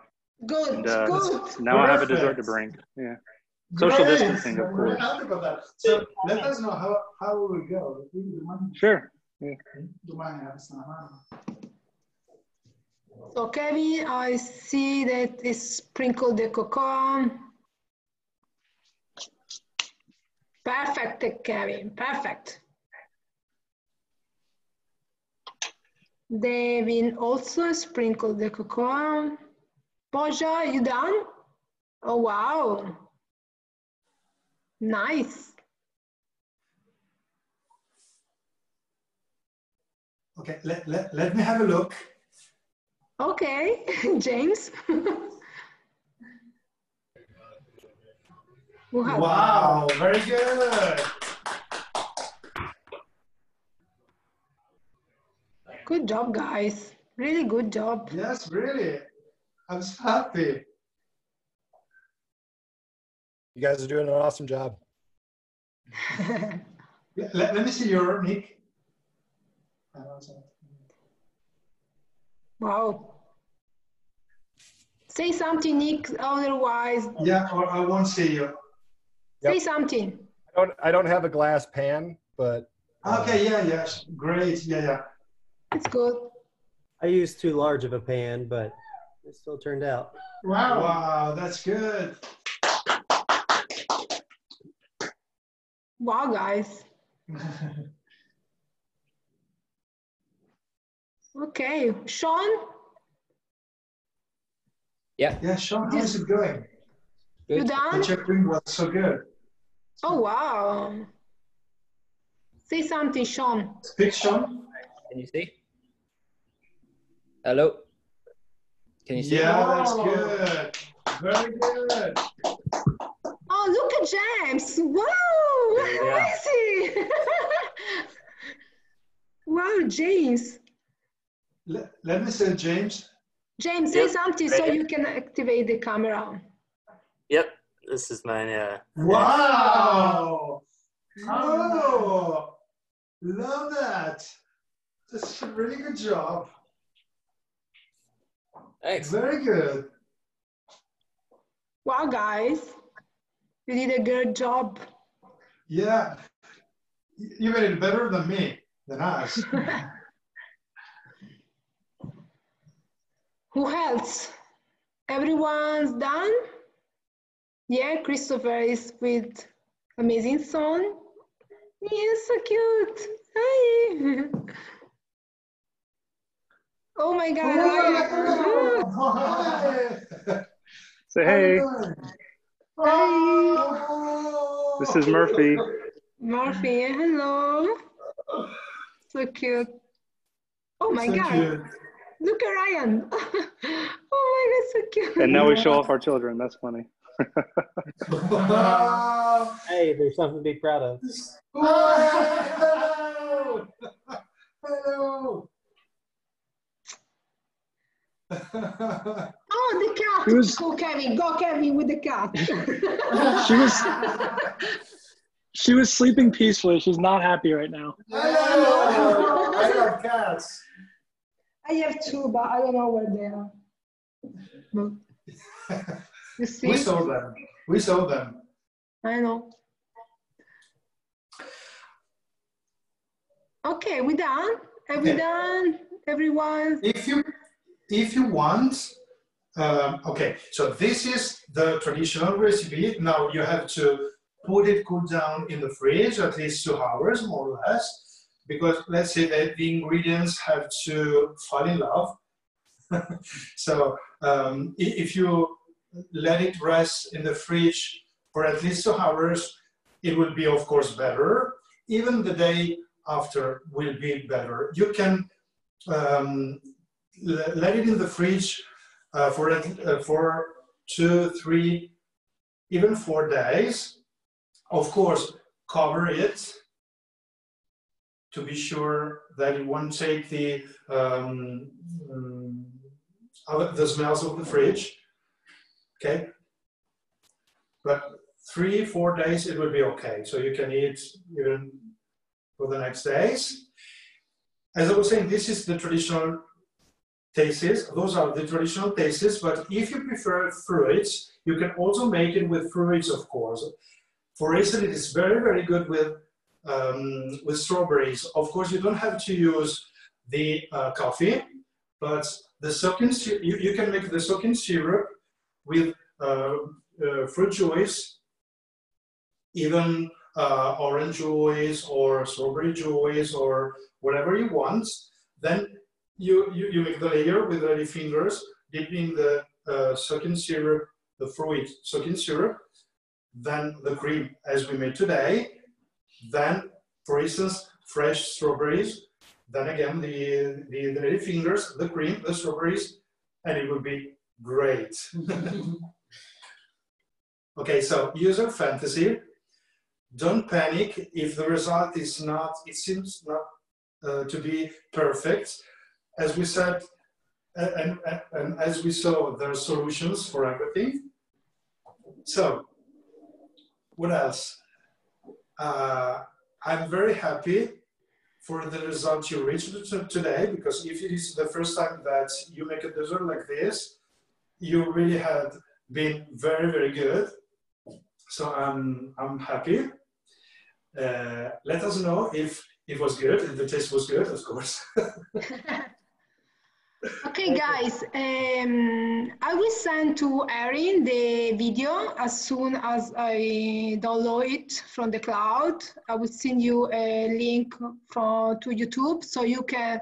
Good, and, good. Now I have a dessert to bring. Yeah. Social distancing, of course. We're happy about that. So let us know how will we go. Sure. Yeah. So Kevin, I see that it's sprinkled the cocoa. Perfect, Kevin, perfect. Devin also sprinkled the cocoa. Poja, you done? Oh, wow. Nice. Okay, let me have a look. Okay, James. Wow, very good. Good job, guys. Really good job. Yes, really. I'm so happy. You guys are doing an awesome job. let me see your Nick. Wow. Say something, Nick, otherwise. Yeah, or I won't see you. Say something. I don't have a glass pan, but. Okay, yeah, great, yeah. It's good. I used too large of a pan, but it still turned out. Wow, that's good. Wow, guys. Okay, Sean? Yeah, Sean, how is it going? You done? The check-in was so good. Oh, wow. Say something, Sean. Speak, Sean. Can you see? Hello? Can you see? Yeah, that's good. Very good. Oh, look at James. Wow, crazy. Wow, James. Let me say James. James, say something so you can activate the camera. Yep. This is mine, yeah. Wow! Oh, love that. That's a really good job. Thanks. Very good. Wow, guys, you did a good job. Yeah, you made it better than me, than us. Who else? Everyone's done? Yeah, Christopher is with amazing son. Yeah, so cute. Hi. Oh my God. Hi. Say hey. Hi. This is Murphy. Murphy, hello. So cute. Oh my So God. cute. Look at Ryan. Oh my God, so cute. And now we show off our children. That's funny. Hey, there's something to be proud of. Hello. Hello. Oh, the cat. Go Kevin with the cat. She was sleeping peacefully. She's not happy right now. Hello. I love cats. I have two, but I don't know where they are. You see? We saw them. We saw them. I know. Okay, we done? Are we done? Everyone? If you want, okay, so this is the traditional recipe. Now you have to put it cool down in the fridge at least 2 hours, more or less, because let's say that the ingredients have to fall in love. So if you let it rest in the fridge for at least 2 hours, it will be, of course, better. Even the day after will be better. You can let it in the fridge for 2, 3, even 4 days. Of course, cover it to be sure that it won't take the smells of the fridge. Okay, but 3, 4 days it will be okay. So you can eat even for the next days. As I was saying, this is the traditional tastes. Those are the traditional tastes, but if you prefer fruits, you can also make it with fruits, of course. For instance, it is very, very good with strawberries. Of course, you don't have to use the coffee, but the soaking, you can make the soaking syrup with fruit juice, even orange juice or strawberry juice or whatever you want. Then you make the layer with ready fingers, dipping the soaking syrup, the fruit soaking syrup, then the cream as we made today, then, for instance, fresh strawberries, then again the ready fingers, the cream, the strawberries, and it will be great. Okay, so user fantasy. Don't panic if the result is not, it seems not to be perfect. As we said, and as we saw, there are solutions for everything. So, what else? I'm very happy for the result you reached today, because if it is the first time that you make a dessert like this, you really have been very, very good. So I'm happy. Let us know if it was good, if the taste was good, of course. Okay, guys, I will send to Erin the video as soon as I download it from the cloud. I will send you a link to YouTube so you can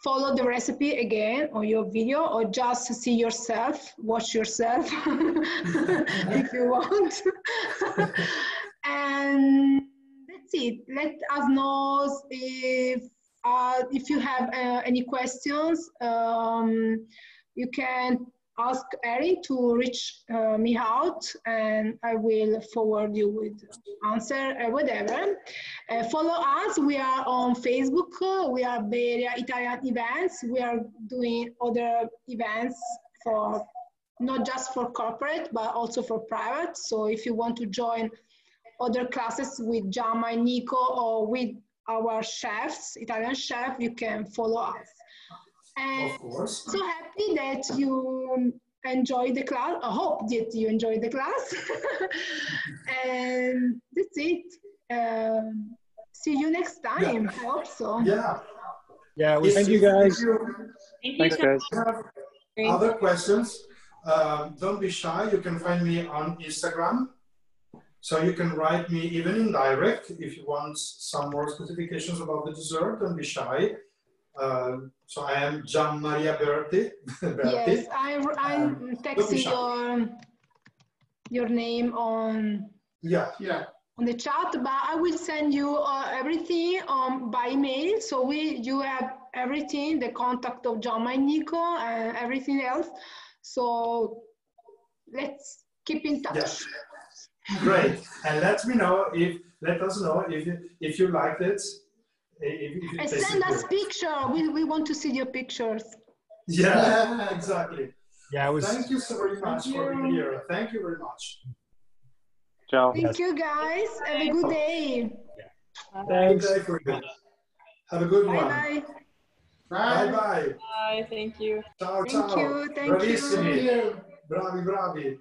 follow the recipe again on your video, or just see yourself, watch yourself if you want. And that's it. Let us know if you have any questions. You can ask Erin to reach me out, and I will forward you with answer, whatever. Follow us. We are on Facebook. We are Bay Area Italian Events. We are doing other events for not just for corporate, but also for private. So if you want to join other classes with Giamma and Nico or with our chefs, Italian chef, you can follow us. And of course. So happy that you enjoyed the class. I hope that you enjoyed the class. And that's it. See you next time. Yeah. I hope so. Yeah. Yeah. Thank you guys. Thanks, guys. Other questions? Don't be shy. You can find me on Instagram. So you can write me even in direct if you want some more specifications about the dessert. Don't be shy. So I am Giammaria Berti. Yes, I'm texting your name on on the chat, but I will send you everything by email. So you have everything, the contact of Giamma and Nico and everything else. So let's keep in touch. Yeah. Great, and let us know if you liked it. And send us picture. We want to see your pictures. Yeah, exactly. Yeah, Thank you so very much for being here. Thank you very much. Ciao. Thank you, guys. Have a good day. Thanks. Good day for you. Have a good one. Bye. Bye bye. Bye. Thank you. Ciao, Thank ciao. you. Thank Bravissimi. you. Bravi, bravi.